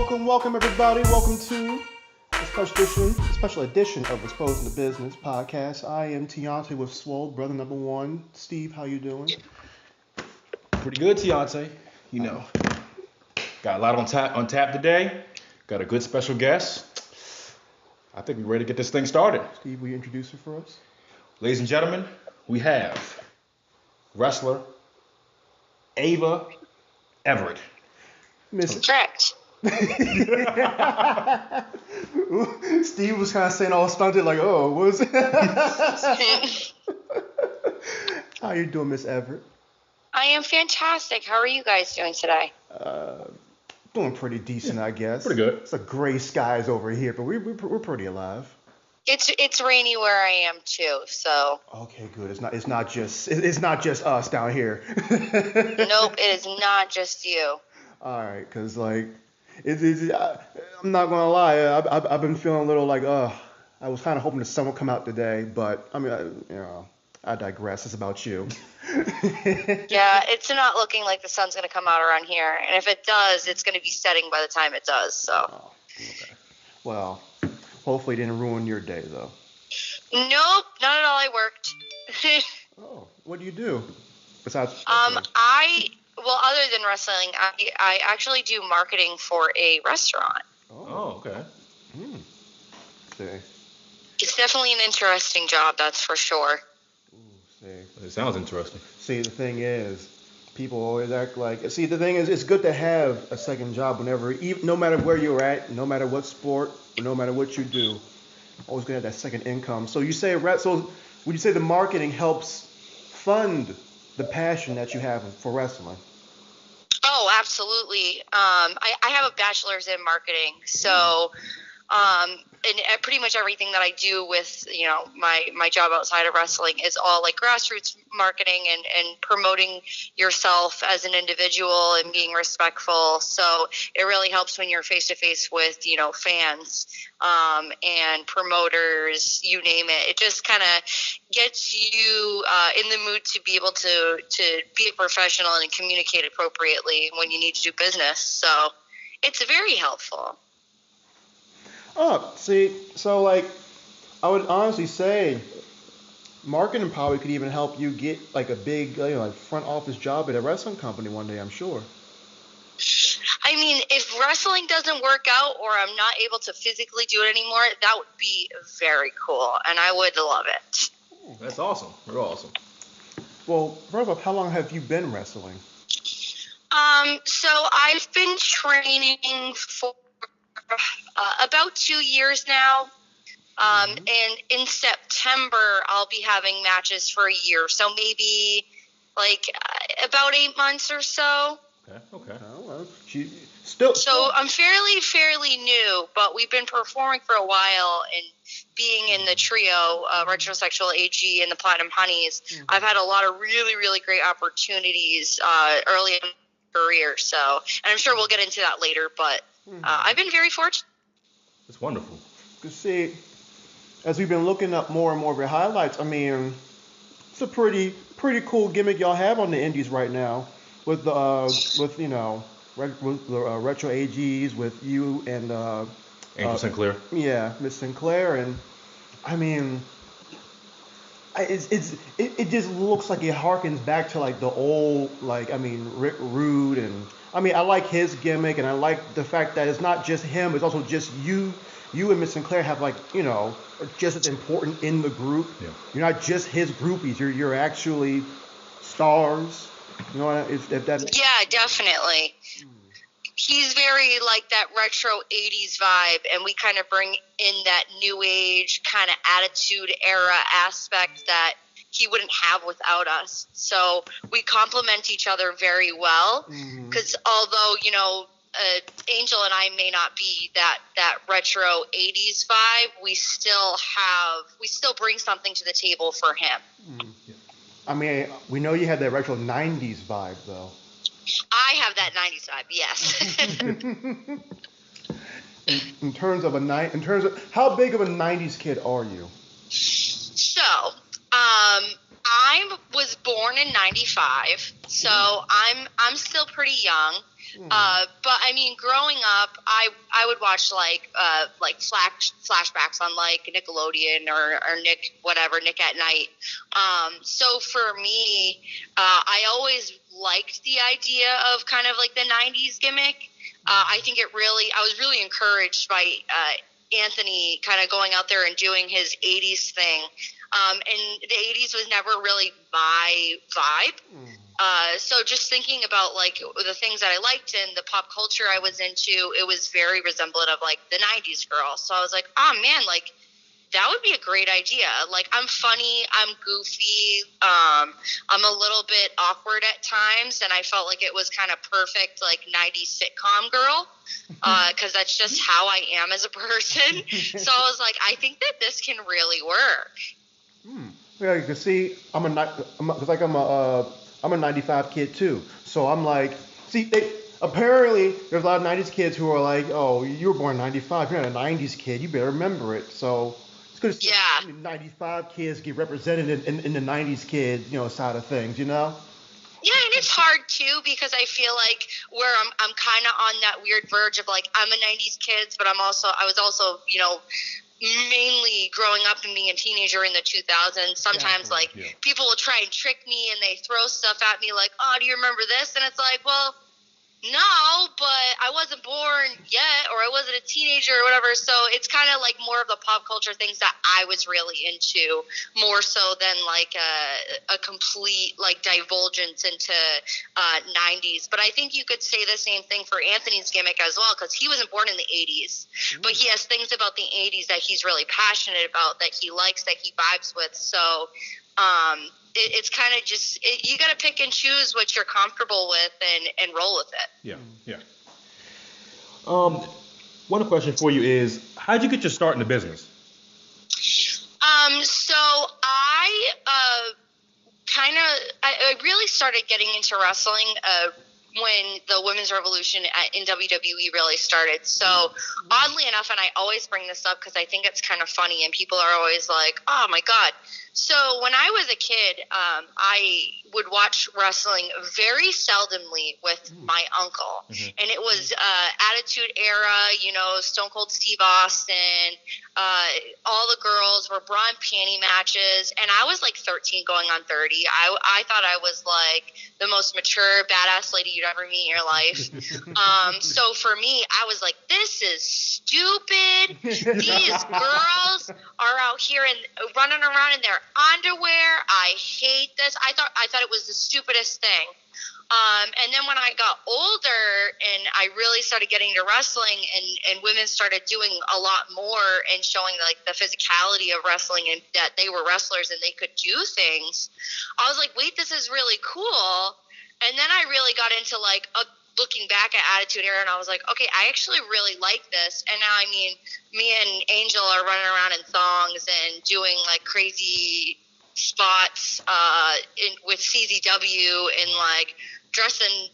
Welcome everybody. Welcome to a special edition of Exposing the Business podcast. I am Tiante with Swole, brother number one. Steve, how you doing? Pretty good, Tiante. You know, got a lot on tap today. Got a good special guest. I think we're ready to get this thing started. Steve, will you introduce her for us? Ladies and gentlemen, we have wrestler Ava Everett. Correct. Steve was kind of saying all stunted, like, "Oh, what was it?" How you doing, Miss Everett? I am fantastic. How are you guys doing today? Doing pretty decent, I guess. Pretty good. It's a gray skies over here, but we're pretty alive. It's rainy where I am too, so. Okay, good. It's not just us down here. Nope, it is not just you. All right, cause like, I'm not gonna lie. I've been feeling a little like, I was kind of hoping the sun would come out today, but I mean, I digress. It's about you. Yeah, it's not looking like the sun's gonna come out around here, and if it does, it's gonna be setting by the time it does. So. Oh, okay. Well, hopefully it didn't ruin your day though. Nope, not at all. I worked. Oh, what do you do besides? Well, other than wrestling, I actually do marketing for a restaurant. Oh, okay. See. It's definitely an interesting job, that's for sure. See. It sounds interesting. See, the thing is, people always act like. See, the thing is, it's good to have a second job whenever, no matter where you're at, no matter what sport, or no matter what you do, always gonna have that second income. So you say, so would you say the marketing helps fund the passion that you have for wrestling? Oh, absolutely. I have a bachelor's in marketing, so and pretty much everything that I do with my job outside of wrestling is all like grassroots marketing and promoting yourself as an individual and being respectful. So it really helps when you're face to face with fans and promoters, you name it. It just kind of gets you in the mood to be able to be a professional and communicate appropriately when you need to do business. So it's very helpful. Oh, see, so like, I would honestly say, marketing probably could even help you get like a big, like front office job at a wrestling company one day. I'm sure. I mean, if wrestling doesn't work out or I'm not able to physically do it anymore, that would be very cool, and I would love it. That's awesome. Real awesome. Well, first off, how long have you been wrestling? So I've been training for about 2 years now. And in September, I'll be having matches for a year. So maybe like about 8 months or so. Okay. Oh, well, So I'm fairly new, but we've been performing for a while and being in the trio, Retrosexual AG and the Platinum Hunnies. Mm-hmm. I've had a lot of really, really great opportunities early in my career. So, and I'm sure we'll get into that later, but I've been very fortunate. It's wonderful. You see, as we've been looking up more and more of your highlights, I mean, it's a pretty cool gimmick y'all have on the indies right now with the retro AGs with you and Angel Sinclair. Yeah, Miss Sinclair, and I mean, it just looks like it harkens back to like the old, like, I mean, Rick Rude, and I mean, I like his gimmick, and I like the fact that it's not just him, it's also just you and Miss Sinclair have like, are just as important in the group. Yeah. You're not just his groupies, you're actually stars. You know, if that. Yeah, definitely. He's very like that retro 80s vibe, and we kind of bring in that new age kind of attitude era aspect that he wouldn't have without us. So we complement each other very well, because although, Angel and I may not be that retro 80s vibe, we still bring something to the table for him. Yeah. I mean, we know you had that retro 90s vibe, though. I have that 90s vibe, yes. in terms of how big of a 90s kid are you? So, I was born in 95, so I'm still pretty young. But I mean, growing up, I would watch like flashbacks on like Nickelodeon or Nick at Night. So for me, I always liked the idea of kind of like the 90s gimmick. I was really encouraged by Anthony kind of going out there and doing his 80s thing. And the 80s was never really my vibe. So just thinking about like the things that I liked and the pop culture I was into, it was very resemblant of like the 90s girl. So I was like, oh man, like that would be a great idea. Like I'm funny, I'm goofy, I'm a little bit awkward at times, and I felt like it was kind of perfect like 90s sitcom girl, because that's just how I am as a person. So I was like, I think that this can really work. Yeah, you can see I'm a 95 kid too. So I'm like, apparently there's a lot of 90s kids who are like, oh, you were born in 95, you're not a 90s kid, you better remember it. So it's good to see 95 kids get represented in the 90s kid, side of things, Yeah, and it's hard too, because I feel like where I'm kind of on that weird verge of like I'm a 90s kid, but I was also mainly growing up and being a teenager in the 2000s. Sometimes people will try and trick me and they throw stuff at me like, oh, do you remember this? And it's like, well, no, but I wasn't born yet, or I wasn't a teenager or whatever. So it's kind of like more of the pop culture things that I was really into, more so than like a complete like divulgence into 90s. But I think you could say the same thing for Anthony's gimmick as well, because he wasn't born in the 80s, but he has things about the 80s that he's really passionate about, that he likes, that he vibes with. So it's kind of just you got to pick and choose what you're comfortable with and roll with it. Yeah. One question for you is, how'd you get your start in the business? So I really started getting into wrestling when the women's revolution in WWE really started. So oddly enough, and I always bring this up because I think it's kind of funny and people are always like, oh my God. So when I was a kid, I would watch wrestling very seldomly with my uncle. And it was Attitude Era, Stone Cold Steve Austin, all the girls were bra and panty matches. And I was like 13 going on 30. I thought I was like the most mature, badass lady you'd ever meet in your life. So for me, I was like, this is stupid. These girls are out here and running around in their underwear. I hate this. I thought it was the stupidest thing. And then when I got older and I really started getting into wrestling and women started doing a lot more and showing like the physicality of wrestling and that they were wrestlers and they could do things, I was like, wait, this is really cool. And then I really got into like looking back at Attitude Era, and I was like, okay, I actually really like this. And now, I mean, me and Angel are running around in thongs and doing like crazy spots with CZW and like dressing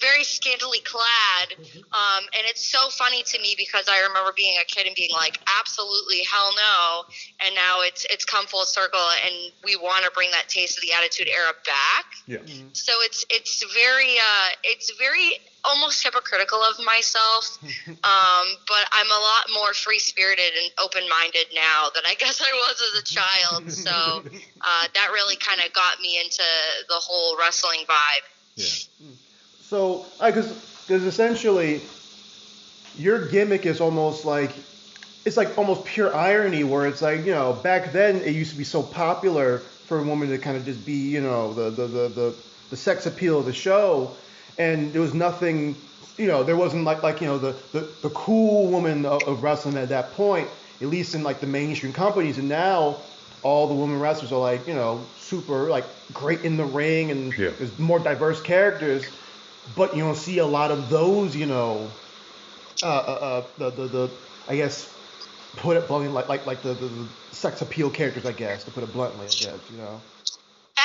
very scantily clad. And it's so funny to me because I remember being a kid and being like, absolutely hell no. And now it's come full circle and we want to bring that taste of the Attitude Era back. Yeah. So it's very almost hypocritical of myself. But I'm a lot more free-spirited and open-minded now than I guess I was as a child. So that really kind of got me into the whole wrestling vibe. Yeah. So, because essentially, your gimmick is almost like, it's like almost pure irony, where it's like, back then it used to be so popular for a woman to kind of just be, the sex appeal of the show, and there was nothing, there wasn't like the cool woman of wrestling at that point, at least in like the mainstream companies, and now all the women wrestlers are like, super like great in the ring, and there's more diverse characters, but you don't see a lot of those, the I guess, put it bluntly, like the sex appeal characters, I guess, to put it bluntly, I guess,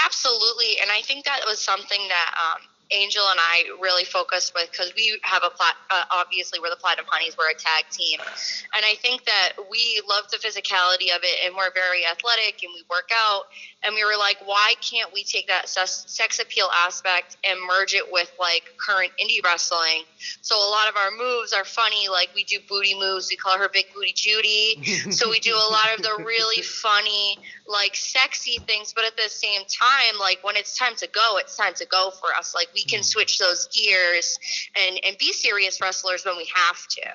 Absolutely, and I think that was something that Angel and I really focused with, because we have obviously we're the Platinum Hunnies, we're a tag team, and I think that we love the physicality of it, and we're very athletic, and we work out, and we were like, why can't we take that sex appeal aspect and merge it with like current indie wrestling? So a lot of our moves are funny. Like we do booty moves. We call her Big Booty Judy. So we do a lot of the really funny, like sexy things. But at the same time, like when it's time to go, it's time to go for us. Like we can switch those gears and be serious wrestlers when we have to.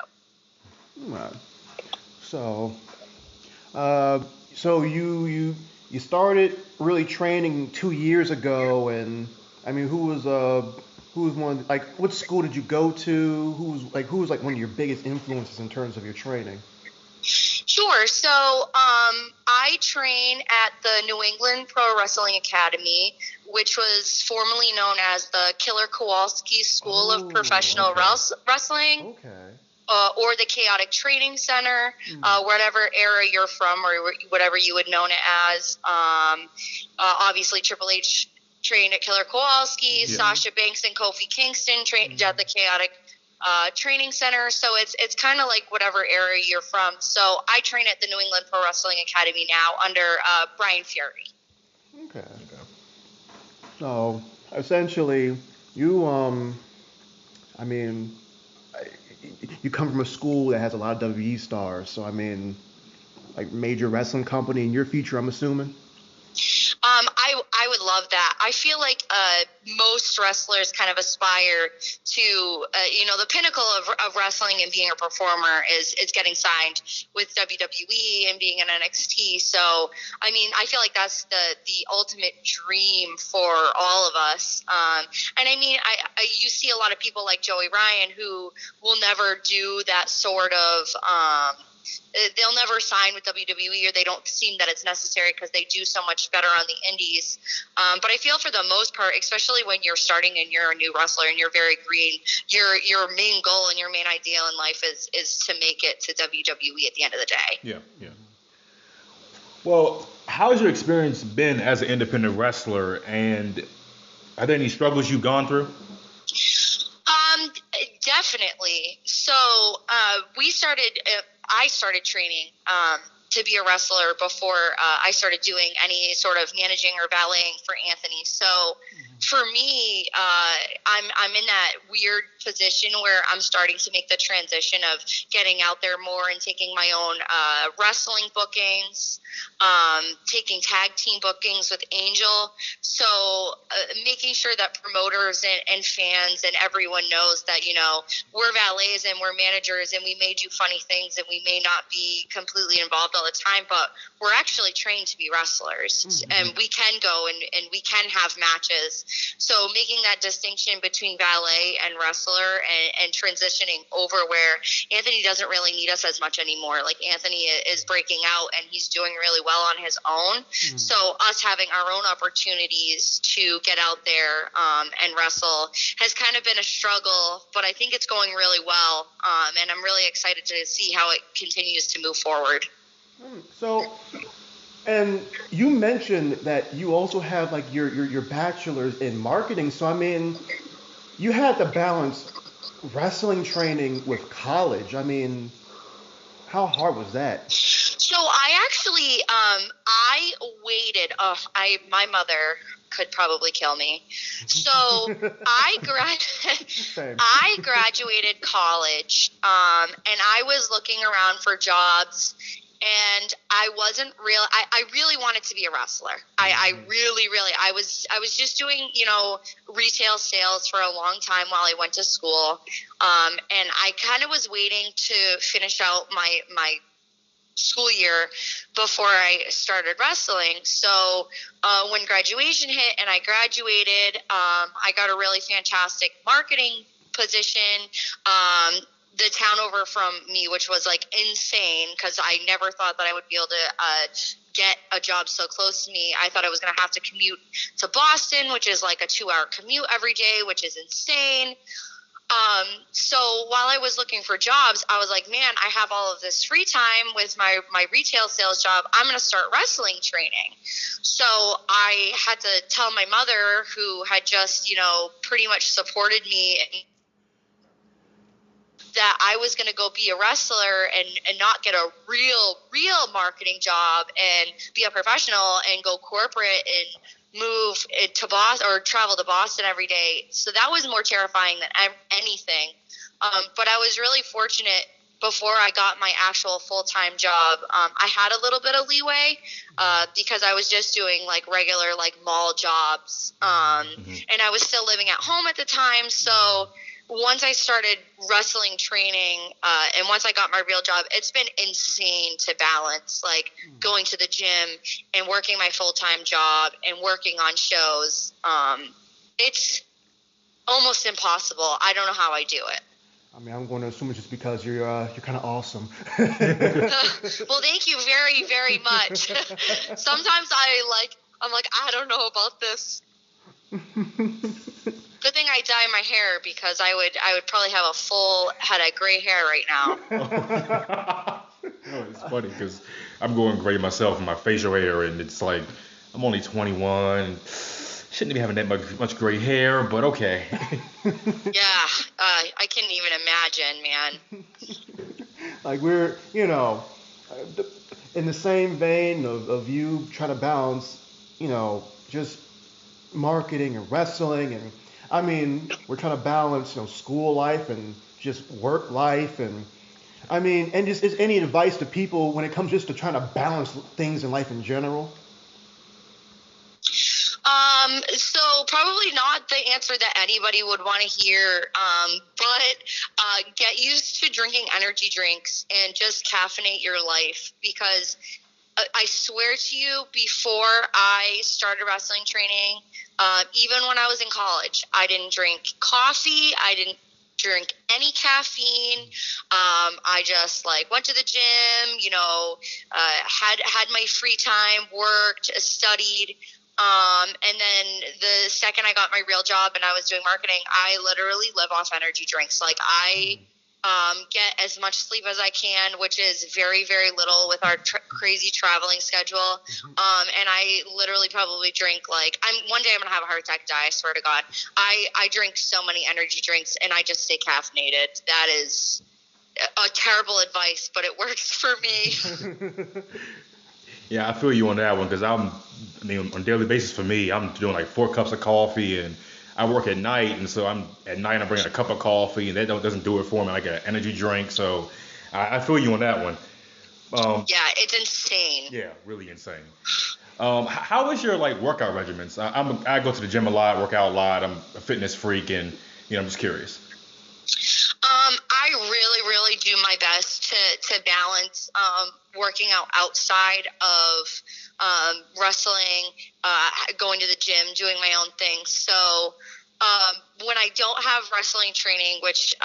Right. So, so you started really training 2 years ago, and I mean, who was one, like, what school did you go to? Who was like one of your biggest influences in terms of your training? Sure. So I train at the New England Pro Wrestling Academy, which was formerly known as the Killer Kowalski School of Professional Wrestling. Okay. Or the Chaotic Training Center, whatever era you're from or whatever you would know it as. Obviously, Triple H trained at Killer Kowalski. Sasha Banks and Kofi Kingston trained at the Chaotic Training Center. So it's kind of like whatever era you're from. So I train at the New England Pro Wrestling Academy now under Brian Fury. Okay. So essentially, you I mean, you come from a school that has a lot of WWE stars, so I mean, like major wrestling company in your future, I'm assuming. I would love that. I feel like most wrestlers kind of aspire to, the pinnacle of wrestling and being a performer is getting signed with WWE and being in NXT. So, I mean, I feel like that's the ultimate dream for all of us. And I mean, you see a lot of people like Joey Ryan who will never do that sort of they'll never sign with WWE, or they don't seem that it's necessary because they do so much better on the indies. But I feel for the most part, especially when you're starting and you're a new wrestler and you're very green, your main goal and your main ideal in life is to make it to WWE at the end of the day. Yeah. Well, how's your experience been as an independent wrestler, and are there any struggles you've gone through? Definitely. So I started training to be a wrestler before I started doing any sort of managing or valeting for Anthony. So for me, I'm in that weird position where I'm starting to make the transition of getting out there more and taking my own wrestling bookings, taking tag team bookings with Angel. So making sure that promoters and fans and everyone knows that, we're valets and we're managers and we may do funny things and we may not be completely involved all the time, but we're actually trained to be wrestlers and we can go and we can have matches. So making that distinction between valet and wrestler and transitioning over where Anthony doesn't really need us as much anymore. Like Anthony is breaking out and he's doing really well on his own. So us having our own opportunities to get out there and wrestle has kind of been a struggle, but I think it's going really well. And I'm really excited to see how it continues to move forward. So, and you mentioned that you also have like your bachelor's in marketing. So I mean, you had to balance wrestling training with college. I mean, how hard was that? So I actually, I waited. My mother could probably kill me. So I graduated college, and I was looking around for jobs. And I really wanted to be a wrestler. I was just doing, retail sales for a long time while I went to school. And I kind of was waiting to finish out my school year before I started wrestling. So when graduation hit and I graduated, I got a really fantastic marketing position. The town over from me, which was like insane because I never thought that I would be able to get a job so close to me. I thought I was going to have to commute to Boston, which is like a 2-hour commute every day, which is insane. So while I was looking for jobs, I was like, man, I have all of this free time with my retail sales job. I'm going to start wrestling training. So I had to tell my mother, who had just, pretty much supported me that I was going to go be a wrestler and not get a real marketing job and be a professional and go corporate and move to Boston or travel to Boston every day. So that was more terrifying than anything. But I was really fortunate before I got my actual full-time job. I had a little bit of leeway because I was just doing like regular like mall jobs. And I was still living at home at the time. So once I started wrestling training and once I got my real job, it's been insane to balance, like going to the gym and working my full-time job and working on shows. It's almost impossible. I don't know how I do it. I mean, I'm going to assume it's just because you're kind of awesome. Well, thank you very, very much. Sometimes I'm like, I don't know about this. Good thing I dye my hair because I would probably have a full head of gray hair right now. No, it's funny because I'm going gray myself in my facial hair, and it's like I'm only 21. Shouldn't be having that much gray hair, but okay. Yeah, I can't even imagine, man. Like we're, in the same vein of you trying to balance, just marketing and wrestling, and I mean, we're trying to balance, school life and just work life, and I mean, and just is any advice to people when it comes just to trying to balance things in life in general? So probably not the answer that anybody would want to hear, but get used to drinking energy drinks and just caffeinate your life, because I swear to you, before I started wrestling training, even when I was in college, I didn't drink coffee. I didn't drink any caffeine. I just went to the gym, had my free time, worked, studied. And then the second I got my real job and I was doing marketing, I literally live off energy drinks. Like I get as much sleep as I can, which is very, very little with our crazy traveling schedule. And I literally probably drink one day I'm going to have a heart attack, die, I swear to God. I drink so many energy drinks and I just stay caffeinated. That is a terrible advice, but it works for me. Yeah, I feel you on that one because on a daily basis for me, I'm doing 4 cups of coffee, and I work at night, and so I'm bringing a cup of coffee, and that doesn't do it for me. I get an energy drink, so I feel you on that one. Yeah, it's insane. Yeah, really insane. How is your workout regimens? I go to the gym a lot, work out a lot. I'm a fitness freak, and I'm just curious. I really, really do my best to balance working out outside of wrestling, going to the gym, doing my own thing. So when I don't have wrestling training, which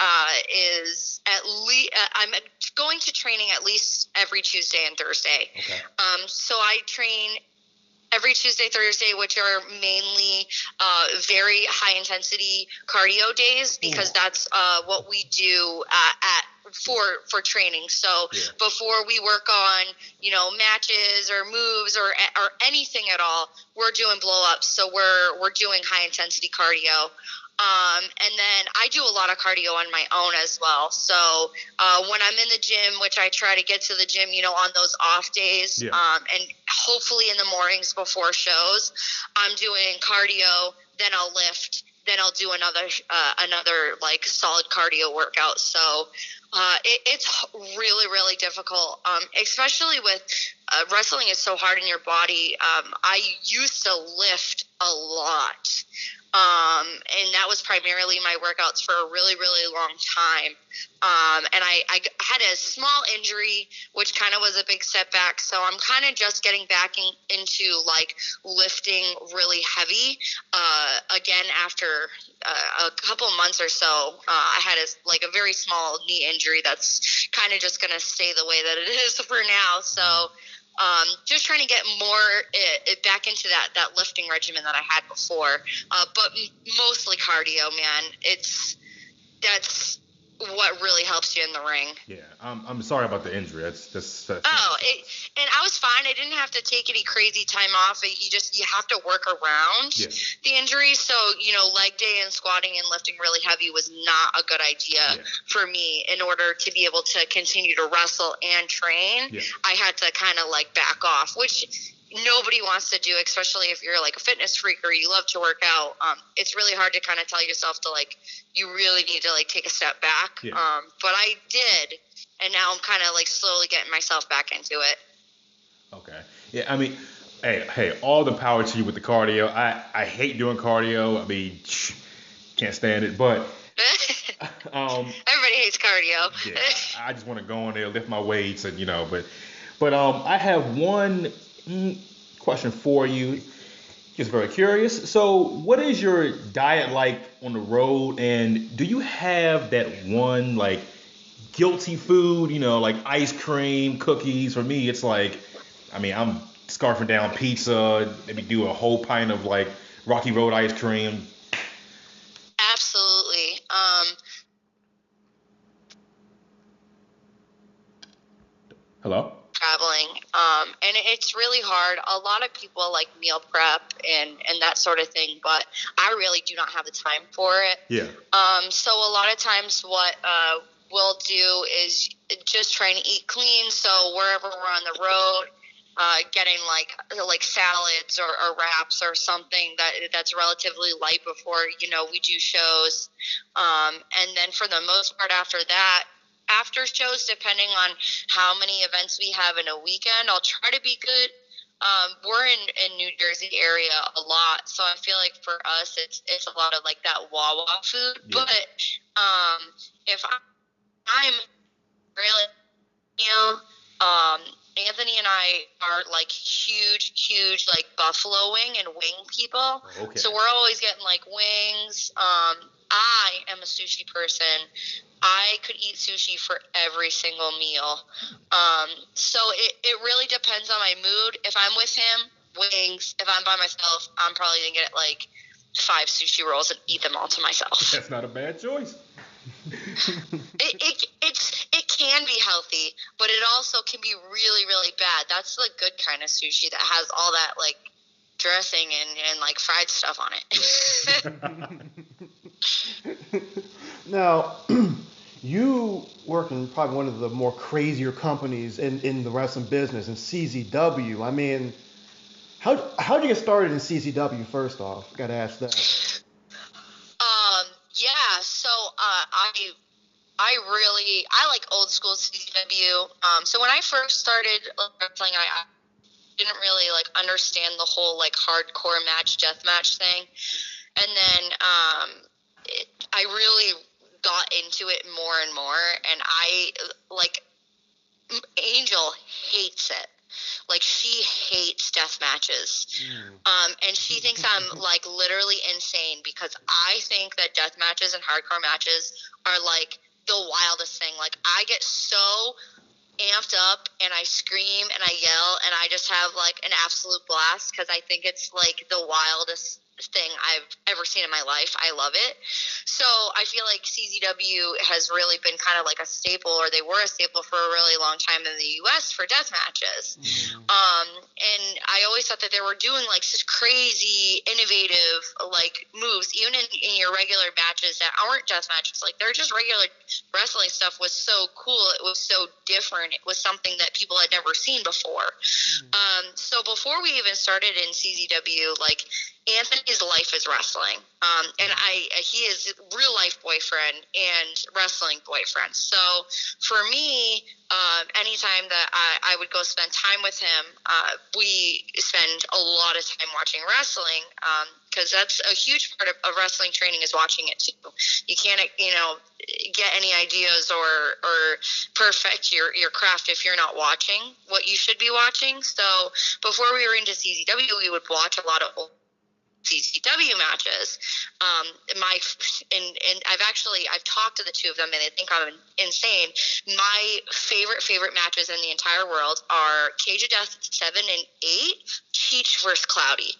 is at least I'm going to training at least every Tuesday and Thursday. Okay. So I train every Tuesday, Thursday, which are mainly very high intensity cardio days, because that's what we do for training. So before we work on, matches or moves or anything at all, we're doing blow ups. So we're doing high intensity cardio. And then I do a lot of cardio on my own as well. So when I'm in the gym, which I try to get to the gym, on those off days, and hopefully in the mornings before shows, I'm doing cardio, then I'll lift, then I'll do another solid cardio workout. So it's really, really difficult, especially with wrestling is so hard in your body. I used to lift a lot. And that was primarily my workouts for a really, really long time. And I had a small injury, which kind of was a big setback. So I'm kind of just getting back into lifting really heavy, again, after a couple months or so. I had a very small knee injury that's kind of just going to stay the way that it is for now. So, just trying to get more back into that lifting regimen that I had before, but mostly cardio, man. That's what really helps you in the ring. Yeah, I'm sorry about the injury. That's and I was fine. I didn't have to take any crazy time off. You have to work around the injury. So, leg day and squatting and lifting really heavy was not a good idea for me in order to be able to continue to wrestle and train. Yeah. I had to kind of like back off, which nobody wants to do, especially if you're like a fitness freak or you love to work out. It's really hard to kind of tell yourself to like, you really need to like take a step back. Yeah. But I did. And now I'm kind of like slowly getting myself back into it. Okay. Yeah. I mean, hey, all the power to you with the cardio. I hate doing cardio. I mean, can't stand it, but everybody hates cardio. Yeah. I just want to go in there, lift my weights and, but I have one question for you. Just very curious. So what is your diet like on the road, and do you have that one like guilty food, like ice cream, cookies? For me, it's like, I'm scarfing down pizza, maybe do a whole pint of like Rocky Road ice cream. Absolutely. Hello? Traveling, and it's really hard. A lot of people like meal prep and that sort of thing, but I really do not have the time for it. Yeah. So a lot of times what we'll do is just trying to eat clean. So wherever we're on the road, getting like salads or wraps or something that's relatively light before we do shows, and then for the most part after that. After shows, depending on how many events we have in a weekend, I'll try to be good. We're in New Jersey area a lot, so I feel like for us it's a lot of like that Wawa food. Yeah. But if I'm really, Anthony and I are like huge like buffalo wing and wing people. Oh, okay. So we're always getting like wings. I am a sushi person. I could eat sushi for every single meal. So it really depends on my mood. If I'm with him, wings. If I'm by myself, I'm probably going to get like 5 sushi rolls and eat them all to myself. That's not a bad choice. It can be healthy, but it also can be really, really bad. That's the good kind of sushi that has all that like dressing and like fried stuff on it. Now, you work in probably one of the more crazier companies in the wrestling business, in CZW. I mean, how'd you get started in CZW, first off? Got to ask that. Yeah, so I like old school CZW. So when I first started wrestling, I didn't really like understand the whole like hardcore match deathmatch thing, and then I really got into it more and more, and I like Angel hates it. Like, she hates death matches. And she thinks I'm like literally insane because I think that death matches and hardcore matches are like the wildest thing. Like, I get so amped up and I scream and I yell and I just have like an absolute blast because I think it's like the wildest thing I've ever seen in my life. I love it. So I feel like CZW has really been kind of like a staple, or they were a staple for a really long time in the US for death matches. And I always thought that they were doing like such crazy, innovative like moves, even in your regular matches that aren't death matches. Like, they're just regular wrestling stuff was so cool. It was so different. It was something that people had never seen before. So before we even started in CZW, like, Anthony's life is wrestling, and he is real life boyfriend and wrestling boyfriend. So for me, anytime that I would go spend time with him, we spend a lot of time watching wrestling, because that's a huge part of wrestling training is watching it too. You can't, get any ideas or perfect your craft if you're not watching what you should be watching. So before we were into CZW, we would watch a lot of old CZW matches. I've talked to the two of them and they think I'm insane. My favorite matches in the entire world are Cage of Death 7 and 8, Cheech versus Cloudy.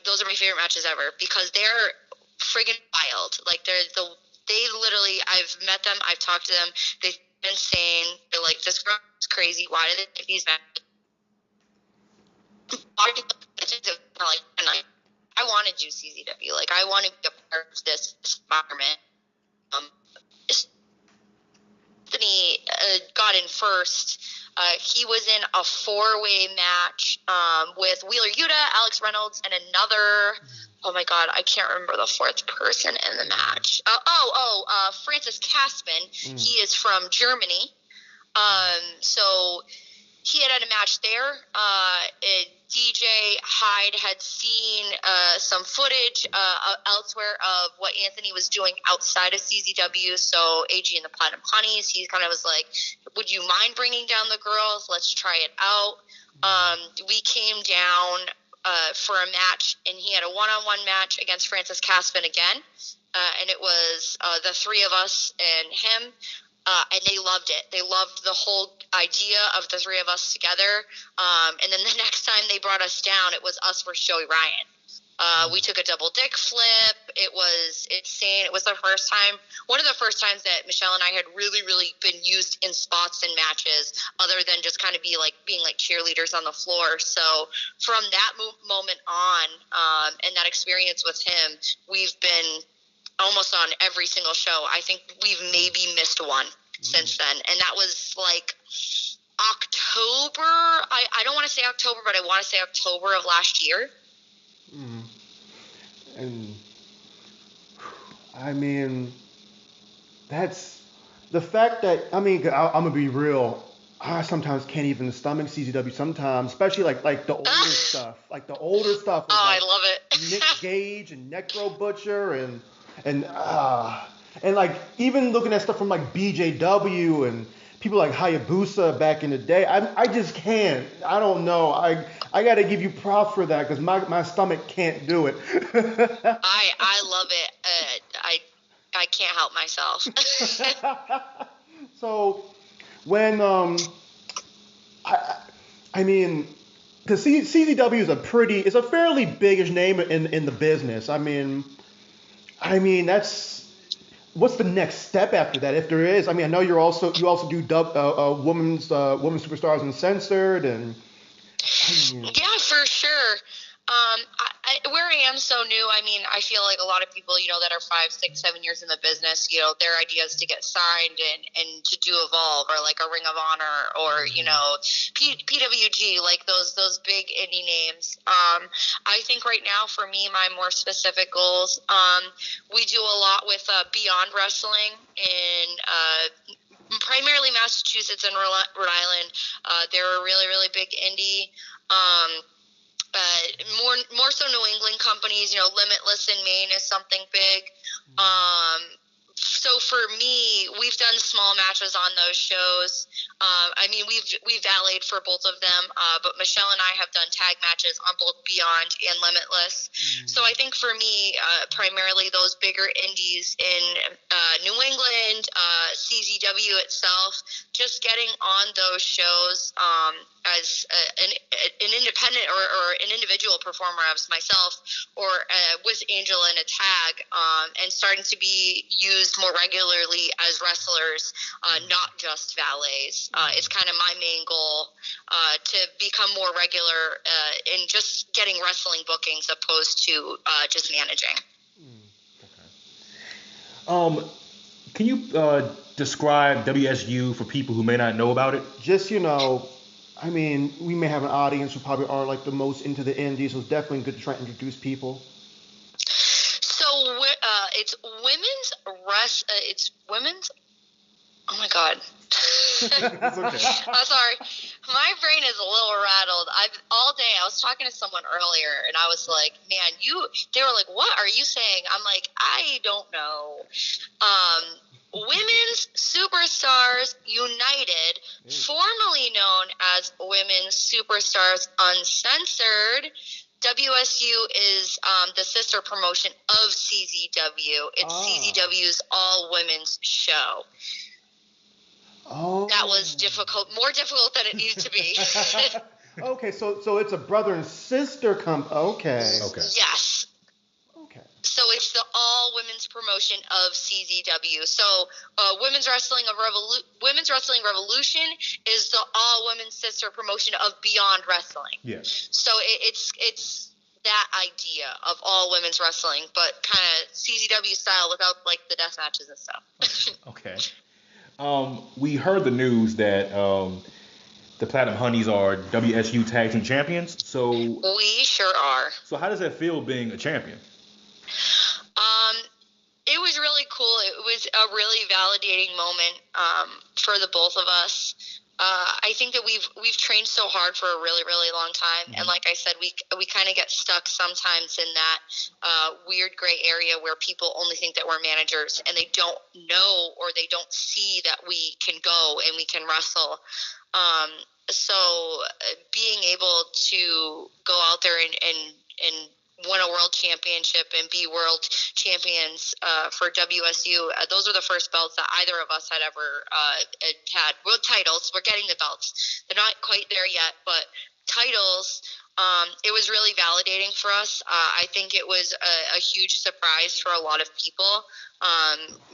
Those are my favorite matches ever because they're friggin' wild. Like, they're the They literally, I've met them, I've talked to them. They've been insane. They're like, this girl is crazy. Why do they take these matches? And I want to do CZW. Like, I want to be a part of this environment. Anthony got in first. He was in a 4-way match with Wheeler Yuta, Alex Reynolds, and another. Oh my God, I can't remember the fourth person in the match. Francis Caspin. He is from Germany. So he had a match there. DJ Hyde had seen some footage elsewhere of what Anthony was doing outside of CZW. So AG and the Platinum Hunnies, he kind of was like, would you mind bringing down the girls? Let's try it out. We came down for a match, and he had a one-on-one match against Francis Caspin again. And it was the three of us and him. And they loved it. They loved the whole idea of the three of us together. And then the next time they brought us down, it was us versus Joey Ryan. We took a double dick flip. It was insane. It was the first time, one of the first times that Michelle and I had really, really been used in spots and matches, other than just kind of being like cheerleaders on the floor. So from that moment on, and that experience with him, we've been almost on every single show. I think we've maybe missed one since then. And that was like October. I don't want to say October, but I want to say October of last year. And I mean, that's the fact that, I mean, I'm going to be real. I sometimes can't even stomach CZW sometimes, especially like the older stuff. Like the older stuff. Oh, I love it. Nick Gage and Necro Butcher and like even looking at stuff from like BJW and people like Hayabusa back in the day, I just can't. I don't know. I got to give you props for that because my stomach can't do it. I love it. I can't help myself. So when I mean, because CZW is a fairly big-ish name in the business. I mean, what's the next step after that, if there is? I mean, I know you also do women's superstars uncensored, and yeah, for sure. Where I am so new, I mean, I feel like a lot of people, that are 5, 6, 7 years in the business, their idea is to get signed and to do Evolve or like a Ring of Honor or, PWG, like those big indie names. I think right now for me, my more specific goals, we do a lot with Beyond Wrestling in primarily Massachusetts and Rhode Island. They're a really, really big indie. More so New England companies, Limitless in Maine is something big. So for me, we've done small matches on those shows. I mean, we've valeted for both of them, but Michelle and I have done tag matches on both Beyond and Limitless. So I think for me, primarily those bigger indies in New England, CZW itself, just getting on those shows as an independent or an individual performer as myself, or with Angel in a tag, and starting to be used more regularly as wrestlers, not just valets. It's kind of my main goal, to become more regular in just getting wrestling bookings opposed to just managing. Okay. Can you describe WSU for people who may not know about it? Just, I mean, we may have an audience who probably are like the most into the indies, so it's definitely good to try to introduce people. So it's women's. Oh my God. That's okay. I'm sorry. My brain is a little rattled. All day I was talking to someone earlier, and I was like, "Man, they were like, what are you saying?" I'm like, I don't know. Women's Superstars United, formerly known as Women's Superstars Uncensored. WSU is the sister promotion of CZW. It's CZW's all-women's show. Oh. That was more difficult than it needed to be. Okay, so it's a brother and sister Okay. Yes. Okay. So it's the all women's promotion of CZW. So Women's Wrestling Revolution is the all women's sister promotion of Beyond Wrestling. Yes. So it's that idea of all women's wrestling, but kind of CZW style without like the death matches and stuff. Okay. We heard the news that the Platinum Hunnies are WSU Tag Team Champions. So we sure are. So how does that feel being a champion? It was really cool. It was a really validating moment for the both of us. I think that we've trained so hard for a really, really long time, and like I said, we kind of get stuck sometimes in that weird gray area where people only think that we're managers, and they don't know or they don't see that we can go and we can wrestle. So being able to go out there and win a world championship and be world champions for WSU. Those are the first belts that either of us had ever had. World titles. We're getting the belts. They're not quite there yet, but titles. It was really validating for us. I think it was a huge surprise for a lot of people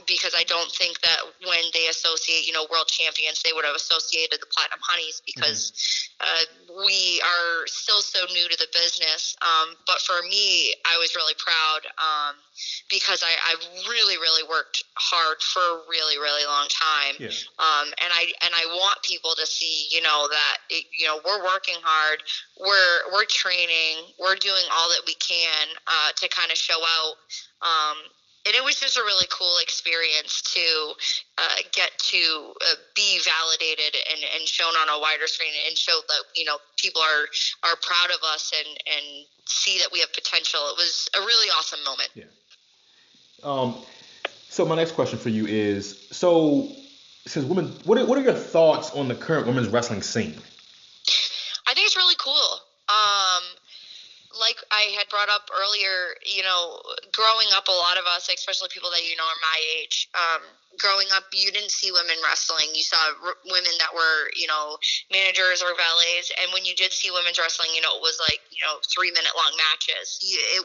because I don't think that when they associate, world champions, they would have associated the Platinum Hunnies because we are still so new to the business. But for me, I was really proud because I've really, really worked hard for a really, really long time. Yeah. And I want people to see, that, we're working hard. We're training. We're doing all that we can to kind of show out. And it was just a really cool experience to get to be validated and shown on a wider screen and show that, people are proud of us and see that we have potential. It was a really awesome moment. Yeah. So my next question for you is, since women, what are your thoughts on the current women's wrestling scene? I think it's really cool. Like I had brought up earlier, growing up, a lot of us, especially people that are my age, growing up, you didn't see women wrestling. You saw women that were, managers or valets, and when you did see women's wrestling, it was like 3-minute long matches. It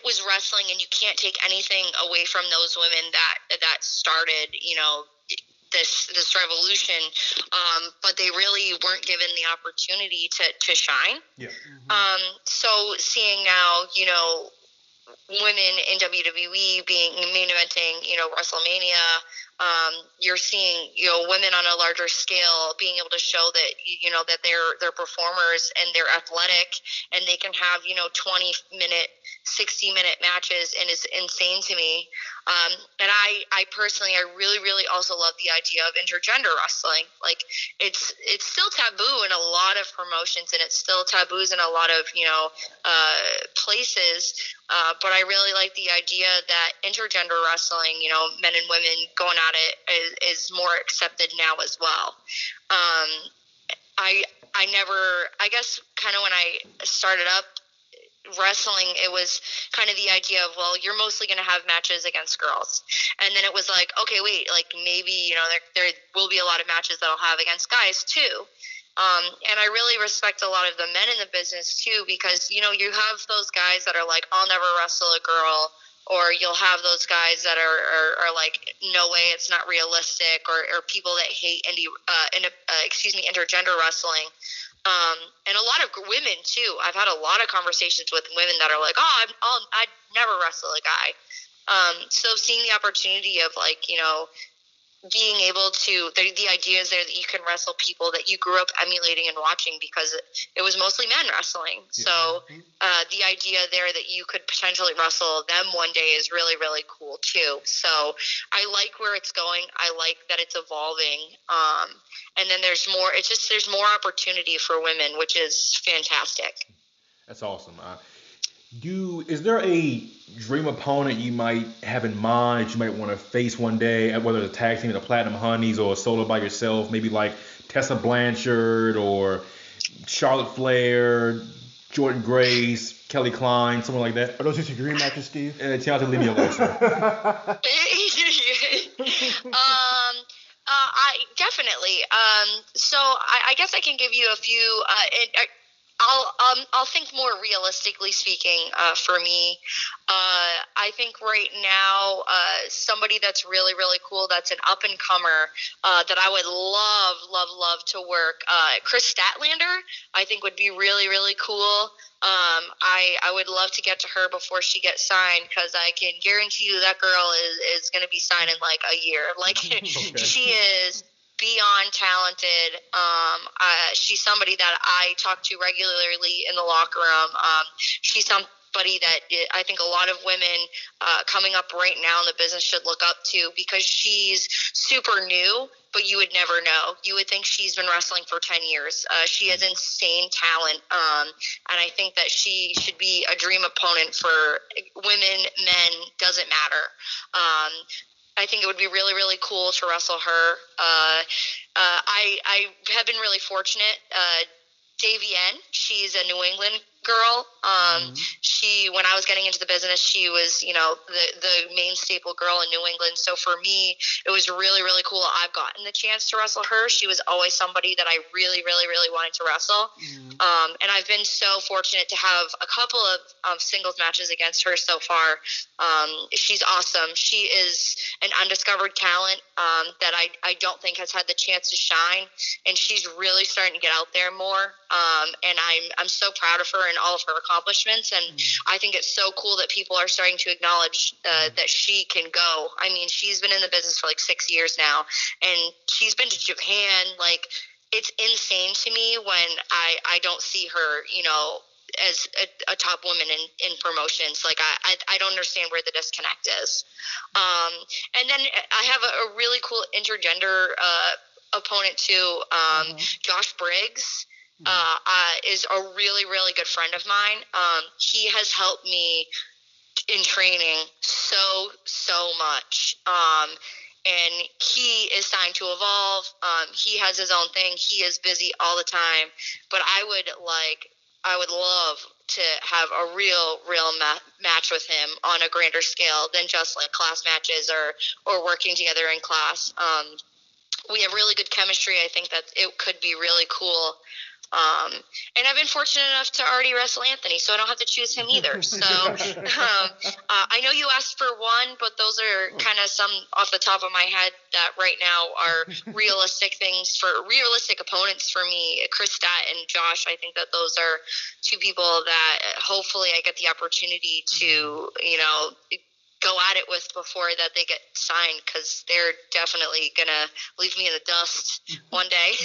was wrestling, and you can't take anything away from those women that started, this revolution, but they really weren't given the opportunity to shine. Yeah. So seeing now, women in WWE being main eventing, WrestleMania, you're seeing, women on a larger scale being able to show that, that they're performers and they're athletic and they can have, 20-minute, 60-minute matches, and it's insane to me. And I personally, I really, really also love the idea of intergender wrestling. Like it's still taboo in a lot of promotions, and it's still taboos in a lot of, places. But I really like the idea that intergender wrestling, men and women going at it is more accepted now as well. I guess kind of when I started up wrestling, it was kind of the idea of, well, you're mostly going to have matches against girls. And then it was like, okay, wait, like maybe, there will be a lot of matches that I'll have against guys too. And I really respect a lot of the men in the business too, because, you have those guys that are like, I'll never wrestle a girl, or you'll have those guys that are like, no way, it's not realistic, or people that hate intergender wrestling. And a lot of women too. I've had a lot of conversations with women that are like, I'd never wrestle a guy. So seeing the opportunity of like, being able to, the idea is there that you can wrestle people that you grew up emulating and watching, because it was mostly men wrestling. Yeah. So the idea there that you could potentially wrestle them one day is really, really cool too. So I like where it's going. I like that it's evolving. And then there's more opportunity for women, which is fantastic. That's awesome. Is there a dream opponent you might have in mind that you might want to face one day, whether it's a tag team, the Platinum Hunnies, or a solo by yourself, maybe like Tessa Blanchard or Charlotte Flair, Jordan Grace, Kelly Klein, someone like that? Are those just your dream matches, Steve? Tell them to leave me alone, sir. I definitely. So I guess I can give you a few. I'll think more realistically speaking. For me, I think right now, somebody that's really really cool, that's an up and comer, that I would love to work. Chris Statlander, I think would be really really cool. I would love to get to her before she gets signed, because I can guarantee you that girl is going to be signed in like a year. Like she is beyond talented. She's somebody that I talk to regularly in the locker room. She's somebody that I think a lot of women coming up right now in the business should look up to, because she's super new, but you would never know. You would think she's been wrestling for 10 years. She has insane talent, and I think that she should be a dream opponent for women, men, doesn't matter. I think it would be really, really cool to wrestle her. I have been really fortunate. Davy N, she's a New England girl. She, when I was getting into the business, she was, the main staple girl in New England. So for me, it was really, really cool. I've gotten the chance to wrestle her. She was always somebody that I really, really, really wanted to wrestle. And I've been so fortunate to have a couple of singles matches against her so far. She's awesome. She is an undiscovered talent that I don't think has had the chance to shine, and she's really starting to get out there more. And I'm so proud of her and all of her accomplishments, and I think it's so cool that people are starting to acknowledge that she can go. I mean, she's been in the business for like 6 years now, and she's been to Japan. Like, it's insane to me when I don't see her, as a top woman in promotions. Like, I don't understand where the disconnect is. And then I have a really cool intergender opponent too. Josh Briggs is a really, really good friend of mine. He has helped me in training so much. And he is signed to Evolve. He has his own thing. He is busy all the time. But I would love to have a real match with him on a grander scale than just like class matches or working together in class. We have really good chemistry. I think that it could be really cool. And I've been fortunate enough to already wrestle Anthony, so I don't have to choose him either. So I know you asked for one, but those are kind of some off the top of my head that right now are realistic opponents for me. Chris Stott and Josh, I think that those are two people that hopefully I get the opportunity to, go at it with before that they get signed, because they're definitely going to leave me in the dust one day.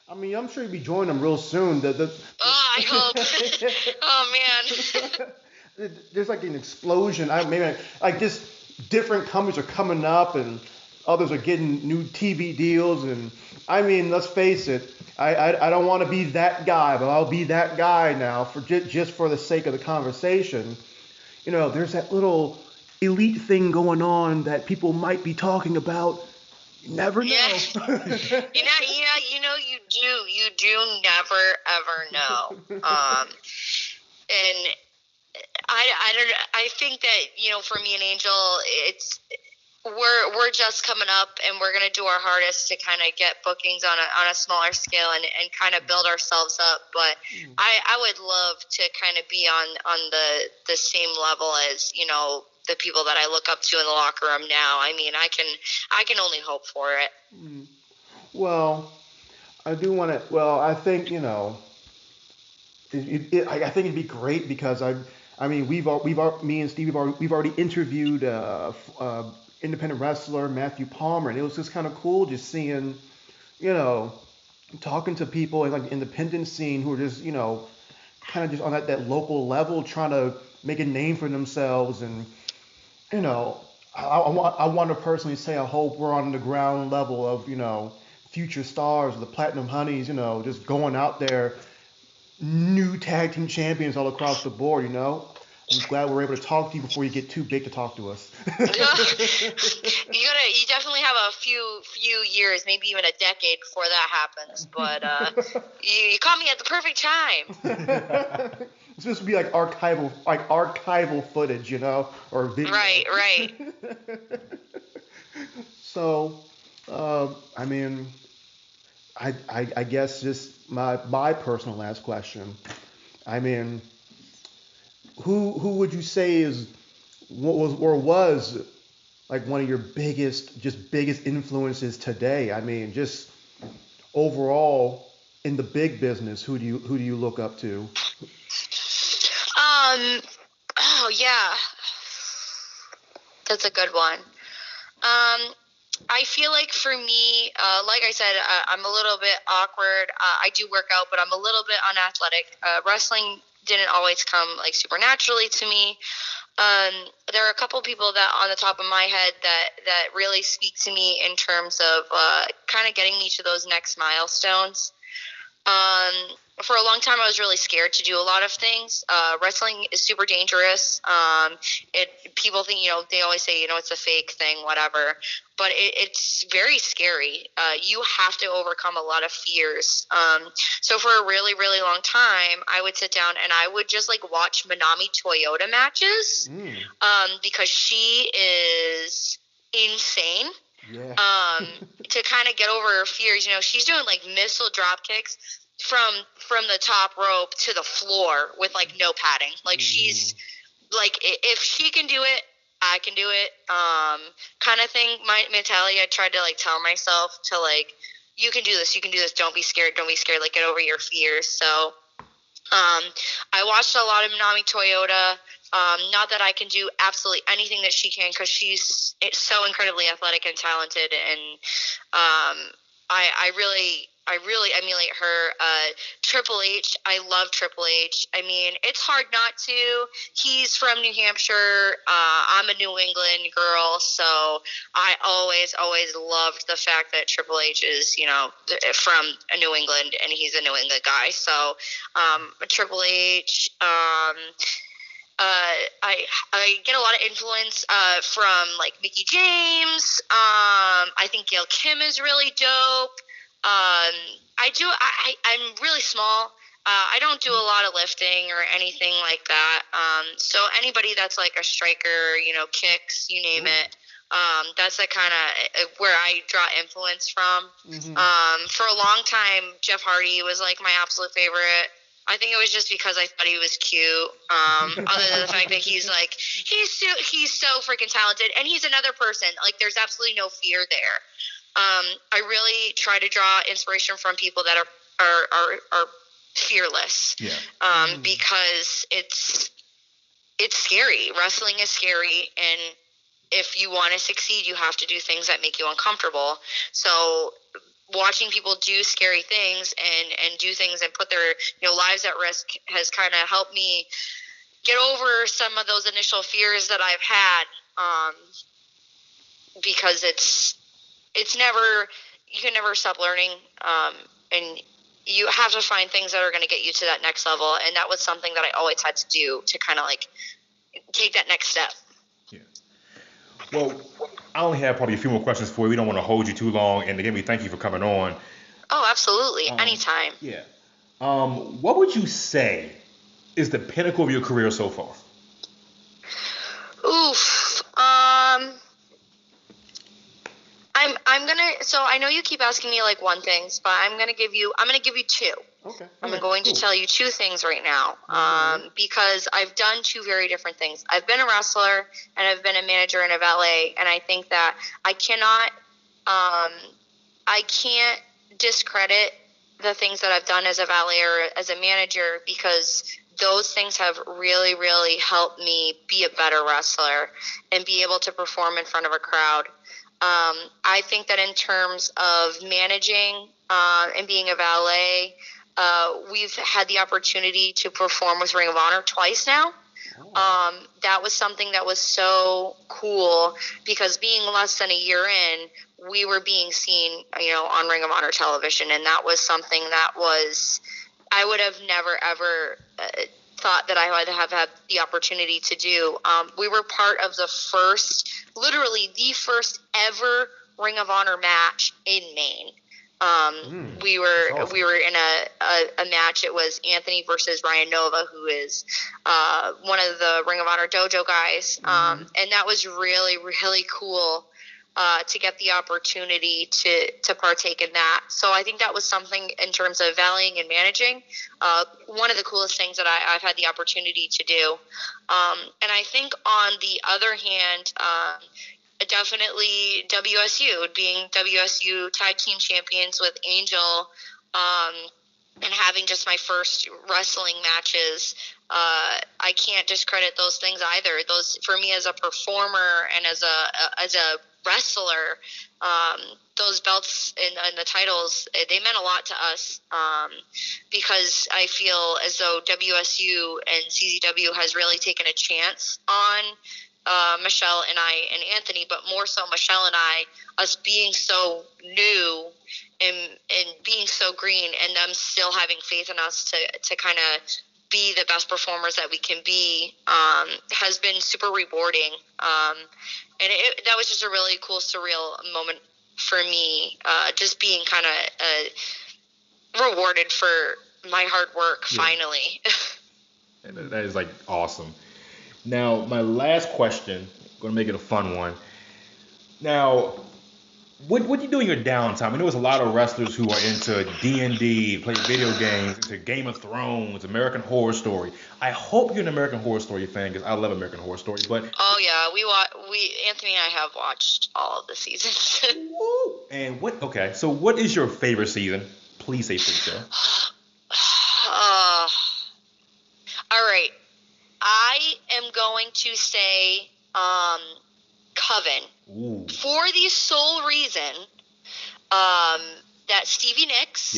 I mean, I'm sure you'll be joining them real soon. I hope. Oh, man. There's like an explosion. Just different companies are coming up, and others are getting new TV deals. And I mean, let's face it, I don't want to be that guy, but I'll be that guy now for just for the sake of the conversation. There's that little elite thing going on that people might be talking about. You never know. Yeah. You do never ever know. And I think that, for me and Angel, we're just coming up, and we're going to do our hardest to kind of get bookings on a smaller scale and kind of build ourselves up. But I would love to kind of be on the same level as, the people that I look up to in the locker room now. I mean, I can only hope for it. Well, I do want to. Well, I think I think it'd be great, because me and Steve we've already interviewed independent wrestler Matthew Palmer, and it was just kind of cool just seeing, talking to people in like the independent scene who are just kind of just on that local level trying to make a name for themselves. And I want to personally say I hope we're on the ground level of future stars, the Platinum Hunnies, just going out there, new tag team champions all across the board. I'm glad we're able to talk to you before you get too big to talk to us. You definitely have a few years, maybe even a decade before that happens. But you caught me at the perfect time. It's supposed to be like archival footage, or video. Right. So, I mean, I guess just my personal last question. I mean, who would you say is what was like one of your biggest influences today? I mean, just overall in the big business, who do you look up to? Oh yeah, that's a good one. I feel like for me, like I said, I'm a little bit awkward. I do work out, but I'm a little bit unathletic. Wrestling didn't always come like super naturally to me. There are a couple people that on the top of my head that really speak to me in terms of kind of getting me to those next milestones. For a long time, I was really scared to do a lot of things. Wrestling is super dangerous. People think, they always say, it's a fake thing, whatever. But it's very scary. You have to overcome a lot of fears. So for a really, really long time, I would sit down and I would just like watch Manami Toyota matches because she is insane. Yeah. To kind of get over her fears, she's doing like missile drop kicks from the top rope to the floor with like no padding. Like she's like, if she can do it, I can do it. Kind of thing. My mentality, I tried to like tell myself to like, you can do this. Don't be scared. Like get over your fears. So, I watched a lot of Manami Toyota. Not that I can do absolutely anything that she can, because she's so incredibly athletic and talented, and I really emulate her. Triple H, I love Triple H. I mean, it's hard not to. He's from New Hampshire. I'm a New England girl, so I always loved the fact that Triple H is, from New England, and he's a New England guy. So, Triple H. I get a lot of influence from like Mickey James. I think Gail Kim is really dope. I'm really small. I don't do a lot of lifting or anything like that. So anybody that's like a striker, kicks, you name it. That's the kind of where I draw influence from. For a long time, Jeff Hardy was like my absolute favorite. I think it was just because I thought he was cute. Other than the fact that he's so freaking talented, and he's another person. Like, there's absolutely no fear there. I really try to draw inspiration from people that are fearless. Yeah. Because it's scary. Wrestling is scary, and if you want to succeed, you have to do things that make you uncomfortable. So watching people do scary things and do things and put their lives at risk has kind of helped me get over some of those initial fears that I've had, because you can never stop learning, and you have to find things that are going to get you to that next level, and that was something that I always had to do to kind of like take that next step. Yeah. Well, I only have probably a few more questions for you. We don't want to hold you too long. And again, we thank you for coming on. Oh, absolutely. Anytime. Yeah. What would you say is the pinnacle of your career so far? Oof. So I know you keep asking me like one things, but I'm gonna give you two. Okay. I'm going to tell you two things right now, because I've done two very different things. I've been a wrestler and I've been a manager and a valet, and I think that I can't discredit the things that I've done as a valet or as a manager, because those things have really, really helped me be a better wrestler and be able to perform in front of a crowd. I think that in terms of managing and being a valet, we've had the opportunity to perform with Ring of Honor twice now. That was something that was so cool, because being less than a year in, we were being seen, on Ring of Honor television, and that was something that I would have never ever thought that I would have had the opportunity to do. We were part of literally the first ever Ring of Honor match in Maine. We were in a match. It was Anthony versus Ryan Nova, who is one of the Ring of Honor dojo guys, and that was really, really cool. to get the opportunity to partake in that. So I think that was something in terms of valuing and managing, one of the coolest things that I've had the opportunity to do. And I think on the other hand, definitely WSU, being WSU Tag Team Champions with Angel, and having just my first wrestling matches, I can't discredit those things either. Those, for me as a performer and as a wrestler, those belts and the titles, they meant a lot to us, because I feel as though WSU and CZW has really taken a chance on Michelle and I and Anthony, but more so Michelle and I, us being so new and being so green, and them still having faith in us to kind of be the best performers that we can be, has been super rewarding. And that was just a really cool, surreal moment for me, just being kind of rewarded for my hard work, finally. And that is, like, awesome. Now, my last question, I'm going to make it a fun one. Now, what do you do in your downtime? I know there's a lot of wrestlers who are into D&D, play video games, into Game of Thrones, American Horror Story. I hope you're an American Horror Story fan, because I love American Horror Story. But oh yeah, Anthony and I have watched all of the seasons. And so what is your favorite season? Please say freak show. All right, I am going to say Coven. Ooh. For the sole reason that Stevie Nicks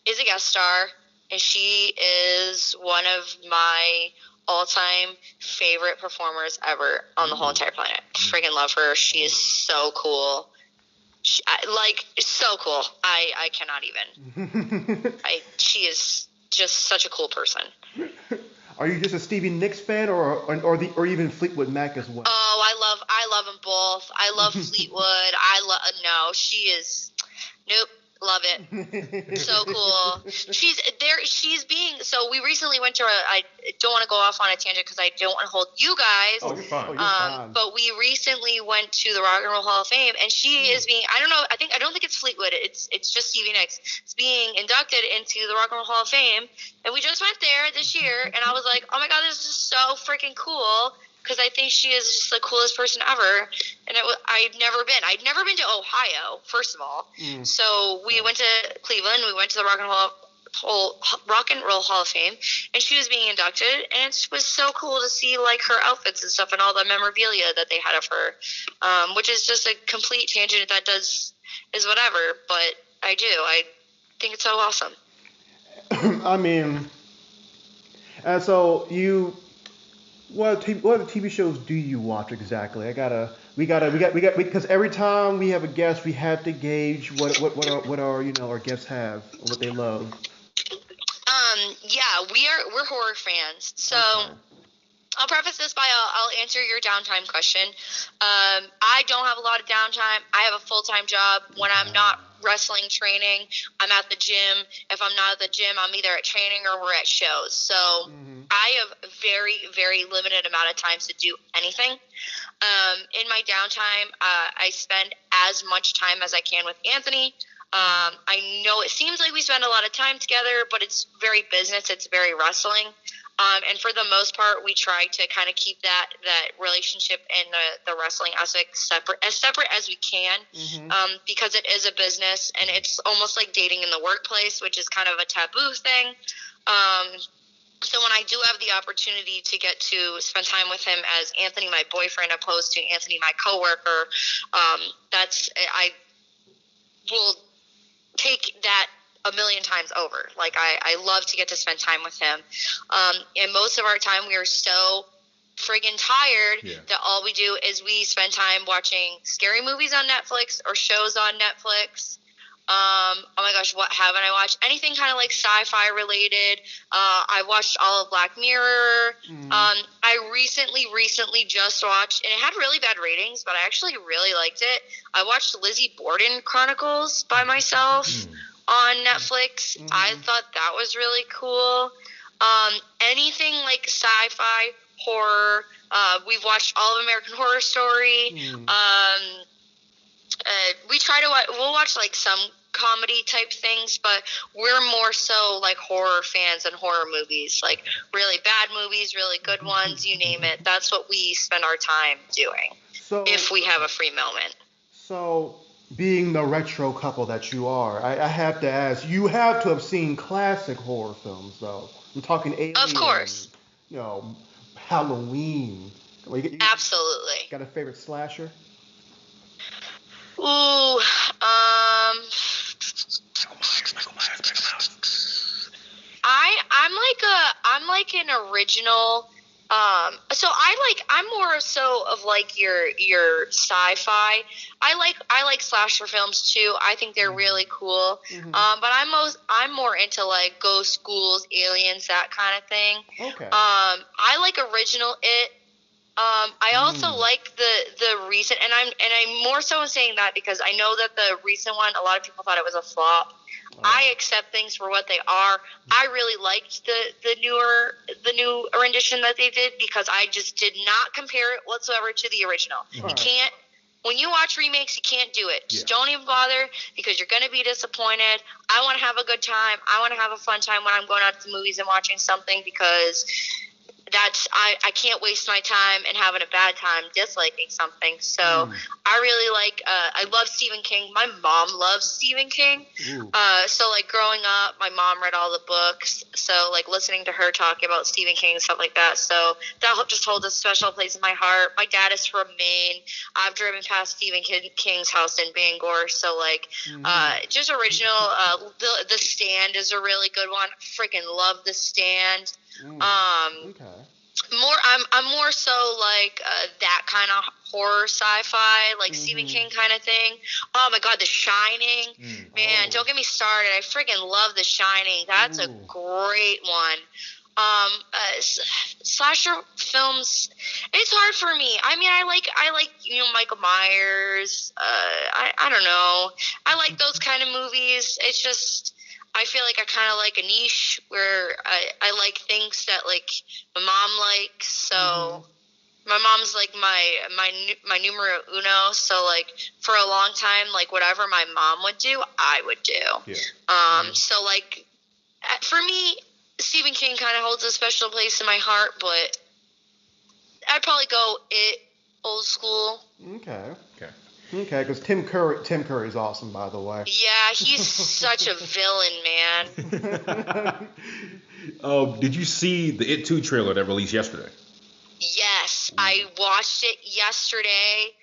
is a guest star, and she is one of my all-time favorite performers ever on the whole entire planet. Friggin' love her. She is so cool. So cool. I cannot even. She is just such a cool person. Are you just a Stevie Nicks fan, or even Fleetwood Mac as well? Oh, I love them both. I love Fleetwood. She is, nope, love it. So cool. So we recently went to I don't want to go off on a tangent because I don't want to hold you guys. Oh, you're fine. But we recently went to the Rock and Roll Hall of Fame, and she is being, I don't think it's Fleetwood. It's just Stevie Nicks. It's being inducted into the Rock and Roll Hall of Fame, and we just went there this year, and I was like, oh my God, this is so freaking cool. Because I think she is just the coolest person ever, and I'd never been to Ohio, first of all. So we went to Cleveland, we went to the Rock and Roll Hall of Fame, and she was being inducted, and it was so cool to see like her outfits and stuff and all the memorabilia that they had of her, which is just a complete tangent that is whatever, but I think it's so awesome. I mean, and so what other TV shows do you watch exactly? Because every time we have a guest, we have to gauge what our guests have, or what they love. Yeah, we're horror fans. So okay. I'll preface this by I'll answer your downtime question. I don't have a lot of downtime. I have a full-time job. When I'm not wrestling training, I'm at the gym. If I'm not at the gym, I'm either at training or we're at shows. So I have very, very limited amount of time to do anything. In my downtime, I spend as much time as I can with Anthony. I know it seems like we spend a lot of time together, but it's very business. It's very wrestling. And for the most part, we try to kind of keep that relationship and the wrestling aspect separate as we can, because it is a business, and it's almost like dating in the workplace, which is kind of a taboo thing. So when I do have the opportunity to get to spend time with him as Anthony, my boyfriend, opposed to Anthony, my coworker, I will take that a million times over. Like I love to get to spend time with him. And most of our time we are so friggin' tired that all we do is we spend time watching scary movies on Netflix or shows on Netflix. Oh my gosh, what haven't I watched? Anything kind of like sci-fi related. I watched all of Black Mirror. I recently just watched, and it had really bad ratings, but I actually really liked it. I watched Lizzie Borden Chronicles by myself on Netflix. I thought that was really cool. Anything like sci-fi, horror. We've watched all of American Horror Story. we'll watch like some comedy type things, but we're more so like horror fans and horror movies, like really bad movies, really good ones, you name it. That's what we spend our time doing. So, if we have a free moment. So, being the retro couple that you are, I have to ask, you have to have seen classic horror films, though. I'm talking Alien. Of course. Halloween. Absolutely. Got a favorite slasher? Ooh, I'm like an original. So I'm more so of like your sci-fi. I like slasher films too. I think they're really cool. Mm-hmm. But I'm more into like ghost, ghouls, aliens, that kind of thing. Okay. I like original It. I also like the recent, and I'm more so saying that because I know that the recent one, a lot of people thought it was a flop. I accept things for what they are. I really liked the new rendition that they did because I just did not compare it whatsoever to the original. Mm-hmm. You can't. When you watch remakes, you can't do it. Just don't even bother because you're going to be disappointed. I want to have a good time. I want to have a fun time when I'm going out to the movies and watching something because I can't waste my time and having a bad time disliking something. So I really like, I love Stephen King. My mom loves Stephen King. So like growing up, my mom read all the books. So like listening to her talk about Stephen King and stuff like that. So that just holds a special place in my heart. My dad is from Maine. I've driven past Stephen King's house in Bangor. So like, just original, the Stand is a really good one. Freaking love The Stand. Okay. I'm more so like that kind of horror sci-fi, like Stephen King kind of thing. Oh my God, The Shining, man! Don't get me started. I freaking love The Shining. That's a great one. Slasher films, it's hard for me. I mean, I like Michael Myers. I don't know. I like those kind of movies. It's just. I feel like I kind of like a niche where I like things that like my mom likes. So my mom's like my numero uno. So like for a long time, like whatever my mom would do, I would do. Yeah. So like for me, Stephen King kind of holds a special place in my heart, but I'd probably go It, old school. Okay, because Tim Curry is awesome, by the way. Yeah, he's such a villain, man. Did you see the It 2 trailer that released yesterday? Yes, I watched it yesterday.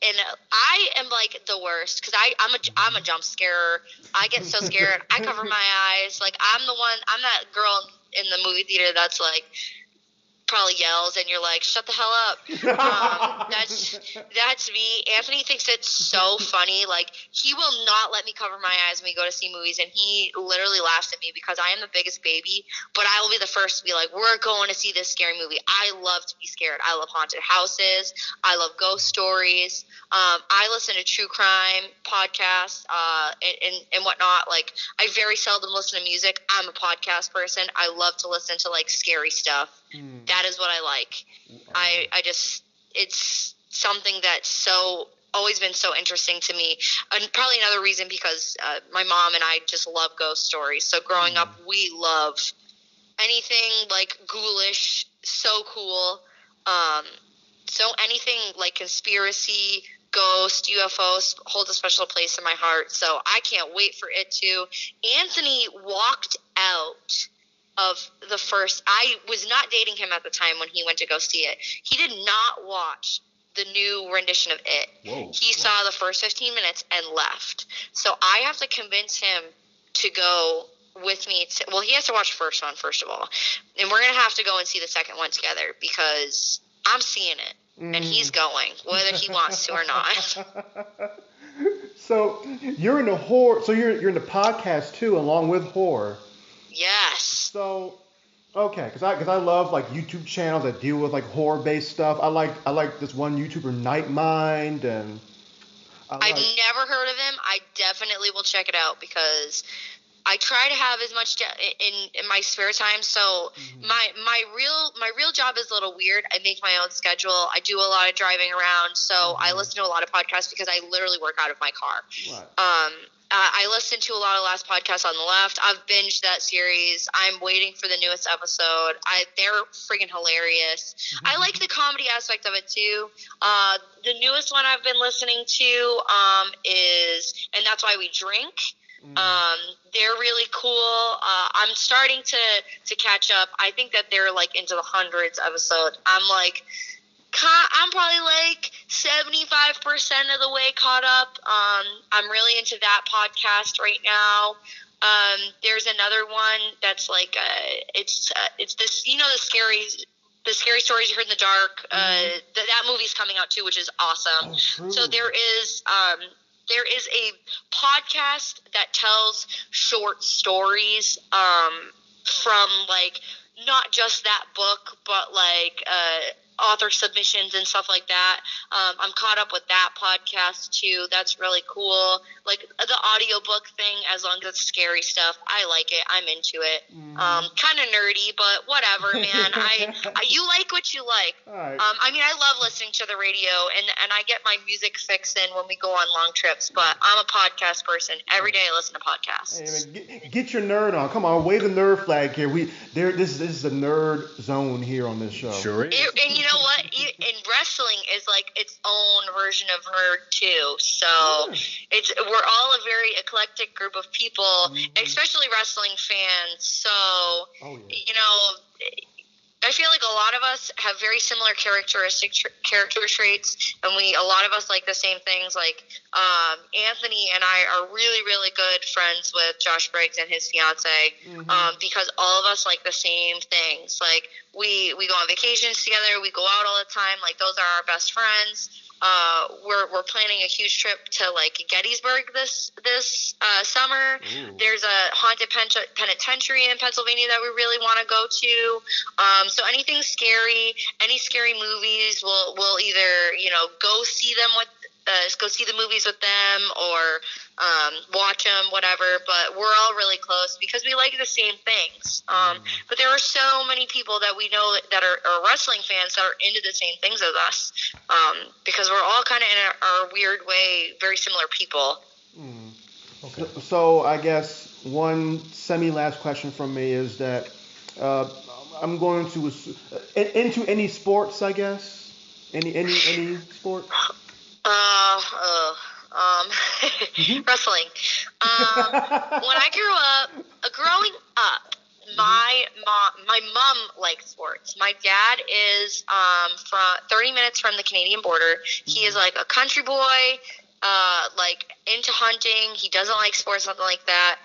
And I am like the worst because I'm a jump scarer. I get so scared. I cover my eyes. Like I'm that girl in the movie theater that's like probably yells and you're like, shut the hell up. That's me. Anthony thinks it's so funny. Like he will not let me cover my eyes when we go to see movies, and he literally laughs at me because I am the biggest baby, but I will be the first to be like, we're going to see this scary movie. I love to be scared. I love haunted houses. I love ghost stories. I listen to true crime podcasts and whatnot. Like I very seldom listen to music. I'm a podcast person. I love to listen to like scary stuff. That is what I like. I just, it's something that's always been so interesting to me. And probably another reason because my mom and I just love ghost stories. So growing up, we love anything like ghoulish, so cool. So anything like conspiracy, ghost, UFOs holds a special place in my heart. So I can't wait for it to. Anthony walked out of the first. I was not dating him at the time when he went to go see it. He did not watch the new rendition of It. He saw the first 15 minutes and left. So I have to convince him to go with me. He has to watch the first one, first of all. And we're going to have to go and see the second one together because I'm seeing it. And he's going, whether he wants to or not. So you're into horror. So you're into podcasts too, along with horror. Yes. So, okay, because I love like YouTube channels that deal with like horror-based stuff. I like this one YouTuber, Nightmind, and I've never heard of him. I definitely will check it out because I try to have as much in my spare time. So my real job is a little weird. I make my own schedule. I do a lot of driving around. So I listen to a lot of podcasts because I literally work out of my car. Right. I listened to a lot of Last Podcast on the Left. I've binged that series. I'm waiting for the newest episode. They're freaking hilarious. I like the comedy aspect of it too. The newest one I've been listening to is And That's Why We Drink. They're really cool. I'm starting to catch up. I think that they're like into the hundreds episode. I'm probably like 75% of the way caught up. I'm really into that podcast right now. There's another one that's like it's this, you know, the scary stories you heard in the dark. That movie's coming out too, which is awesome. So there is a podcast that tells short stories from like not just that book, but like author submissions and stuff like that. I'm caught up with that podcast too. That's really cool. Like the audiobook thing, as long as it's scary stuff, I like it. I'm into it. Kind of nerdy, but whatever, man. You like what you like. Right. I mean, I love listening to the radio, and I get my music fix in when we go on long trips, but I'm a podcast person. Every day I listen to podcasts. Hey, man, get your nerd on. Come on, wave the nerd flag here. This is a nerd zone here on this show. Sure is. And you know what? And wrestling is like its own version of nerd too. So we're all a very eclectic group of people, especially wrestling fans. So you know, I feel like a lot of us have very similar character traits, and a lot of us like the same things. Like Anthony and I are really, really good friends with Josh Briggs and his fiance, because all of us like the same things. Like we go on vacations together, we go out all the time. Like those are our best friends. We're planning a huge trip to like Gettysburg this summer. There's a haunted penitentiary in Pennsylvania that we really want to go to. So anything scary, any scary movies, we'll either, you know, go see the movies with them or watch them, whatever. But we're all really close because we like the same things. But there are so many people that we know that are wrestling fans that are into the same things as us, because we're all kind of in our weird way very similar people. Okay. So I guess one semi-last question from me is that I'm going to into any sports, I guess. Any sport. Wrestling. When I growing up, my mom liked sports. My dad is from 30 minutes from the Canadian border. He is like a country boy, like into hunting. He doesn't like sports, something like that.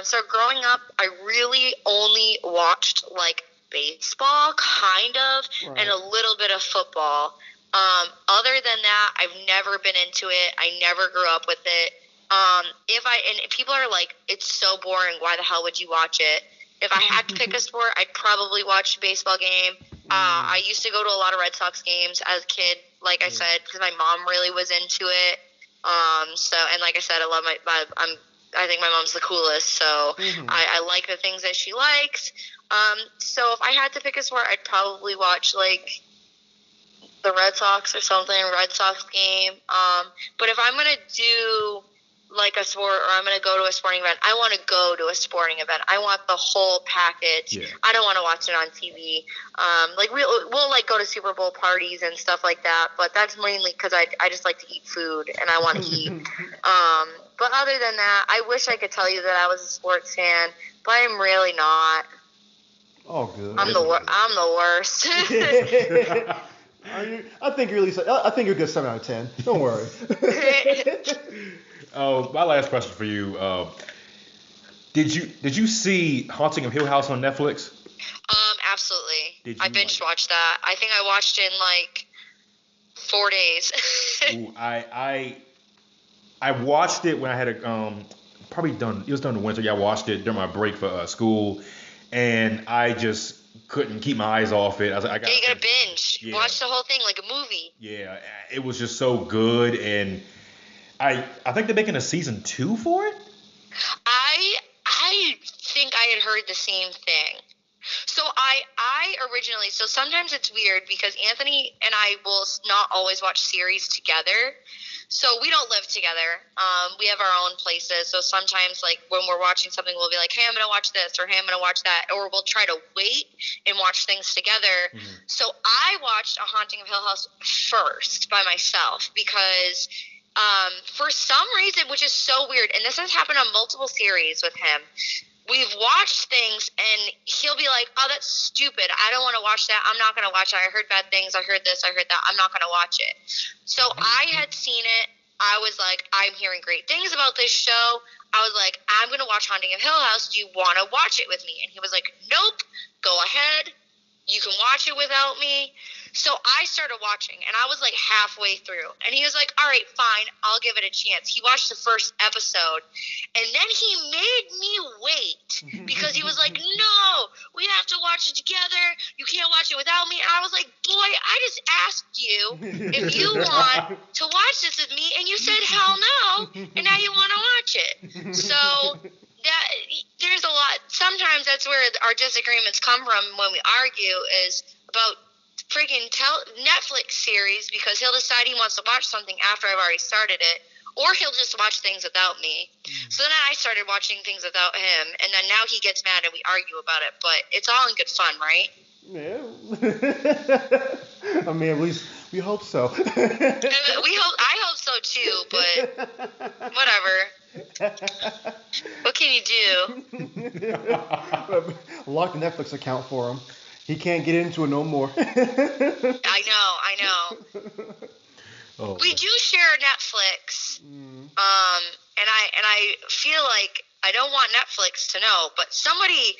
So growing up, I really only watched like baseball, kind of, and a little bit of football. Other than that, I've never been into it. I never grew up with it. And people are like, it's so boring. Why the hell would you watch it? If I had to pick a sport, I'd probably watch a baseball game. I used to go to a lot of Red Sox games as a kid, like I said, because my mom really was into it. And like I said, I love I think my mom's the coolest. So I like the things that she likes. So if I had to pick a sport, I'd probably watch like the Red Sox or something, Red Sox game. But if I'm going to do like a sport or I'm going to go to a sporting event, I want to go to a sporting event. I want the whole package. Yeah. I don't want to watch it on TV. Like we'll like go to Super Bowl parties and stuff like that, but that's mainly because I just like to eat food and I want to eat. But other than that, I wish I could tell you that I was a sports fan, but I'm really not. Oh, good. I'm the worst. I think you're a good 7 out of 10. Don't worry. Oh, my last question for you. Did you see Haunting of Hill House on Netflix? Absolutely. I binge watched that. I think I watched it in like 4 days. Ooh, I watched it when I had it was done in the winter. Yeah, I watched it during my break for school, and I just couldn't keep my eyes off it. I was like, you gotta binge. Yeah. Watch the whole thing like a movie. Yeah, it was just so good, and I think they're making a season 2 for it. I I think I had heard the same thing. So I originally, so sometimes it's weird because Anthony and I will not always watch series together. So we don't live together. We have our own places. So sometimes, like, when we're watching something, we'll be like, hey, I'm going to watch this, or hey, I'm going to watch that. Or we'll try to wait and watch things together. Mm-hmm. So I watched A Haunting of Hill House first by myself because for some reason, which is so weird, and this has happened on multiple series with him, we've watched things and he'll be like, oh, that's stupid. I don't want to watch that. I'm not going to watch it. I heard bad things. I heard this. I heard that. I'm not going to watch it. So I had seen it. I was like, I'm hearing great things about this show. I was like, I'm going to watch Haunting of Hill House. Do you want to watch it with me? And he was like, nope, go ahead. You can watch it without me. So I started watching, and I was like halfway through. And he was like, all right, fine, I'll give it a chance. He watched the first episode, and then he made me wait because he was like, no, we have to watch it together. You can't watch it without me. And I was like, boy, I just asked you if you want to watch this with me, and you said hell no, and now you want to watch it. So that there's a lot. Sometimes that's where our disagreements come from when we argue is about freaking Netflix series, because he'll decide he wants to watch something after I've already started it, or he'll just watch things without me. So then I started watching things without him, and then now he gets mad and we argue about it, but it's all in good fun, right? Yeah. I mean, at least we hope so. I hope so too, but whatever. What can you do? Lock the Netflix account for him. He can't get into it no more. I know. Oh. We do share Netflix, and I feel like I don't want Netflix to know, but somebody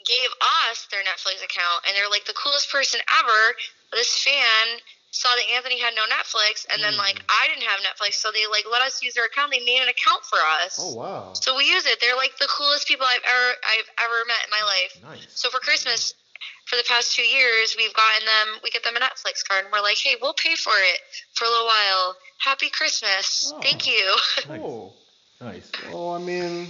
gave us their Netflix account, and they're like the coolest person ever. This fan saw that Anthony had no Netflix, and then like I didn't have Netflix, so they like let us use their account. They made an account for us. Oh wow! So we use it. They're like the coolest people I've ever met in my life. Nice. So for Christmas, for the past 2 years, we get them a Netflix card, and we're like, hey, we'll pay for it for a little while. Happy Christmas. Thank you. Cool. Nice. Oh, I mean,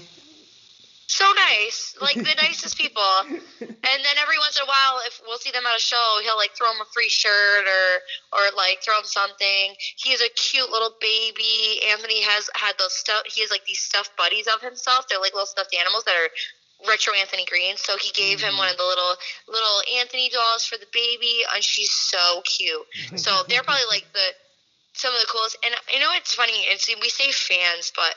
so nice, like the nicest people. And then every once in a while, if we'll see them at a show, he'll like throw them a free shirt or like throw them something. He is a cute little baby. Anthony has had he has like these stuffed buddies of himself. They're like little stuffed animals that are retro Anthony Green. So he gave him one of the little Anthony dolls for the baby, and she's so cute. So they're probably like some of the coolest. And you know, it's funny. We say fans, but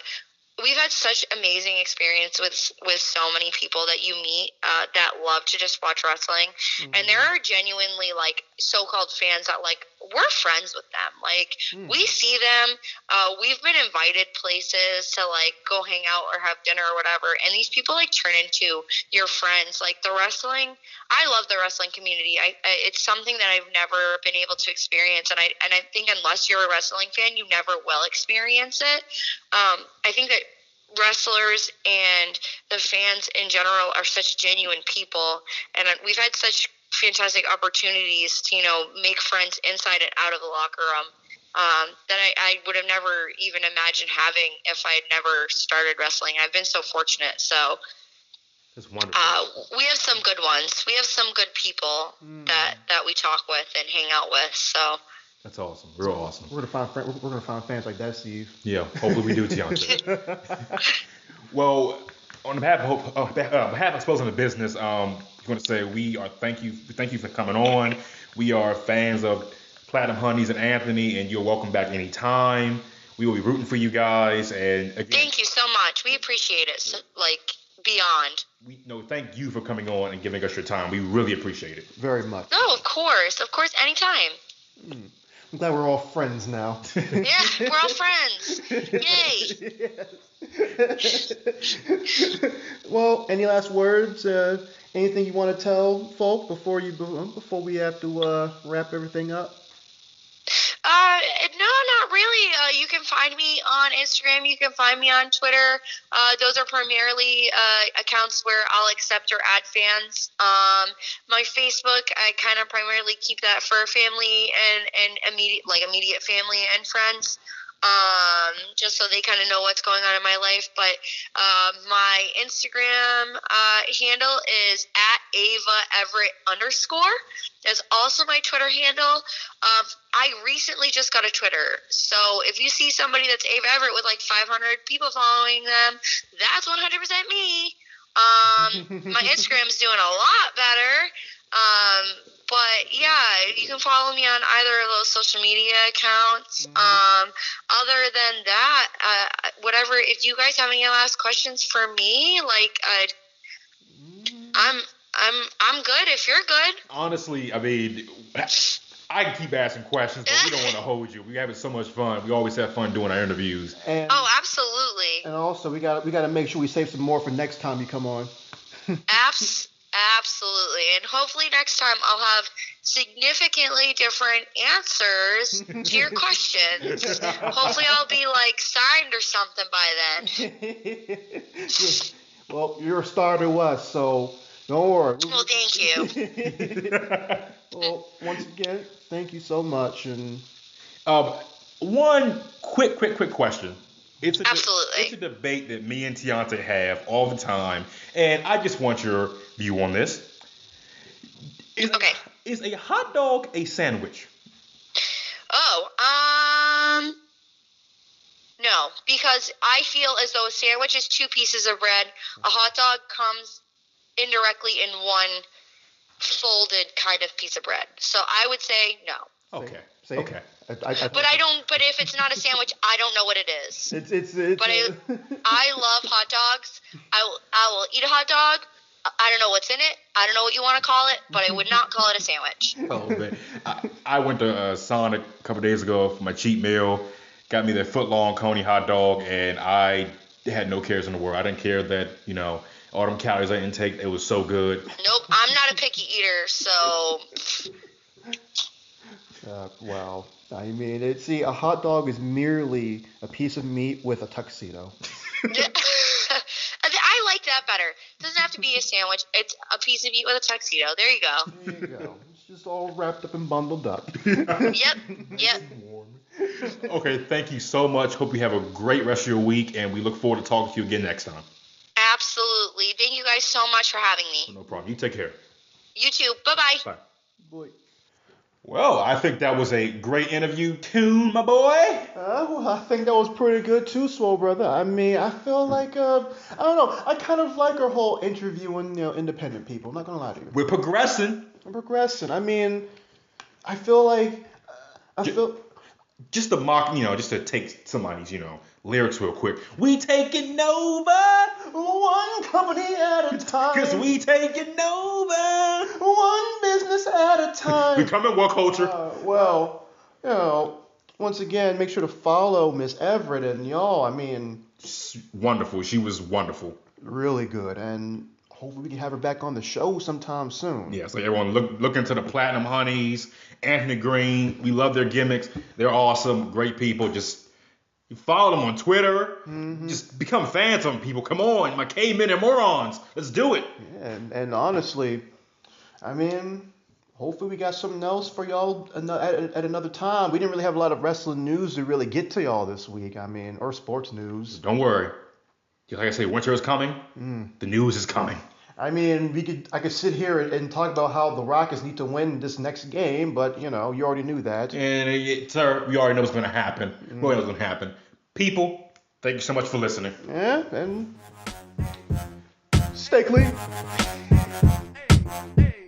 we've had such amazing experience with so many people that you meet that love to just watch wrestling. And there are genuinely like so-called fans that like we're friends with them. Like we see them. We've been invited places to like go hang out or have dinner or whatever. And these people like turn into your friends. Like the wrestling, I love the wrestling community. It's something that I've never been able to experience. And I think unless you're a wrestling fan, you never will experience it. I think that wrestlers and the fans in general are such genuine people, and we've had such fantastic opportunities to, make friends inside and out of the locker room that I would have never even imagined having if I had never started wrestling. I've been so fortunate. So that's wonderful. We have some good ones. We have some good people that we talk with and hang out with. So that's awesome. Real awesome. We're gonna find fans like that, Steve. Yeah, hopefully we do, Tiante. Well, on behalf of Exposing the Business, I want to say we thank you for coming on. We are fans of Platinum Hunnies and Anthony, and you're welcome back anytime. We will be rooting for you guys. And again, thank you so much. We appreciate it. So, beyond. Thank you for coming on and giving us your time. We really appreciate it. Very much. Oh, of course, anytime. I'm glad we're all friends now. Yeah, we're all friends. Yay. Yes. Well, any last words? Anything you want to tell folk before we have to wrap everything up? No, not really. You can find me on Instagram. You can find me on Twitter. Those are primarily accounts where I'll accept or add fans. My Facebook, I kind of primarily keep that for family and immediate family and friends. just so they kind of know what's going on in my life. But my Instagram handle is at Ava Everett _ That's also my Twitter handle. I recently just got a Twitter, so if you see somebody that's Ava Everett with like 500 people following them, that's 100% me. My Instagram's doing a lot better. But yeah, you can follow me on either of those social media accounts. Other than that, whatever. If you guys have any last questions for me, like, I'm good. If you're good. Honestly, I mean, I can keep asking questions, but we don't want to hold you. We're having so much fun. We always have fun doing our interviews. And, absolutely. And also, we got to make sure we save some more for next time you come on. Absolutely. And hopefully next time I'll have significantly different answers to your questions. Hopefully I'll be like signed or something by then. Well, you're a star to us, so don't worry. Well, thank you. Well, once again, thank you so much. And one quick question. Absolutely. It's a debate that me and Tiante have all the time, and I just want your view on this. Is a hot dog a sandwich? No, because I feel as though a sandwich is 2 pieces of bread. A hot dog comes indirectly in one folded kind of piece of bread. So I would say no. Okay. Okay. But if it's not a sandwich, I don't know what it is. I love hot dogs. I will eat a hot dog. I don't know what's in it. I don't know what you want to call it, but I would not call it a sandwich. Oh, man. I went to Sonic a couple days ago for my cheat meal. Got me that foot-long Coney hot dog, and I had no cares in the world. I didn't care that, all them calories I intake. It was so good. Nope, I'm not a picky eater, so... Well, I mean, a hot dog is merely a piece of meat with a tuxedo. I like that better. It doesn't have to be a sandwich. It's a piece of meat with a tuxedo. There you go. There you go. It's just all wrapped up and bundled up. Yep. Okay, thank you so much. Hope you have a great rest of your week, and we look forward to talking to you again next time. Absolutely. Thank you guys so much for having me. No problem. You take care. You too. Bye-bye. Bye. Boy. Well, I think that was a great interview too, my boy. Well, I think that was pretty good too, Swole Brother. I mean, I feel like, I don't know, I kind of like our whole interviewing, independent people. I'm not going to lie to you. We're progressing. I mean, I feel like, Just to mock, just to take somebody's, lyrics real quick. We taking over. One company at a time. Because we taking over. One business at a time. Becoming what culture? Once again, make sure to follow Miss Everett and y'all. I mean, wonderful. She was wonderful. Really good. And hopefully we can have her back on the show sometime soon. Yeah, so everyone look into the Platinum Hunnies, Anthony Green. We love their gimmicks. They're awesome, great people. Just follow them on Twitter. Mm-hmm. Just become fans of them, people. Come on, my cavemen and morons. Let's do it. Yeah, and honestly, I mean, hopefully we got something else for y'all at another time. We didn't really have a lot of wrestling news to really get to y'all this week. I mean, or sports news. Don't worry. Like I say, winter is coming. The news is coming. I mean, I could sit here and talk about how the Rockets need to win this next game, but you already knew that. And we already know what's going to happen. We already know what's going to happen. People, thank you so much for listening. Yeah, and stay clean. Hey.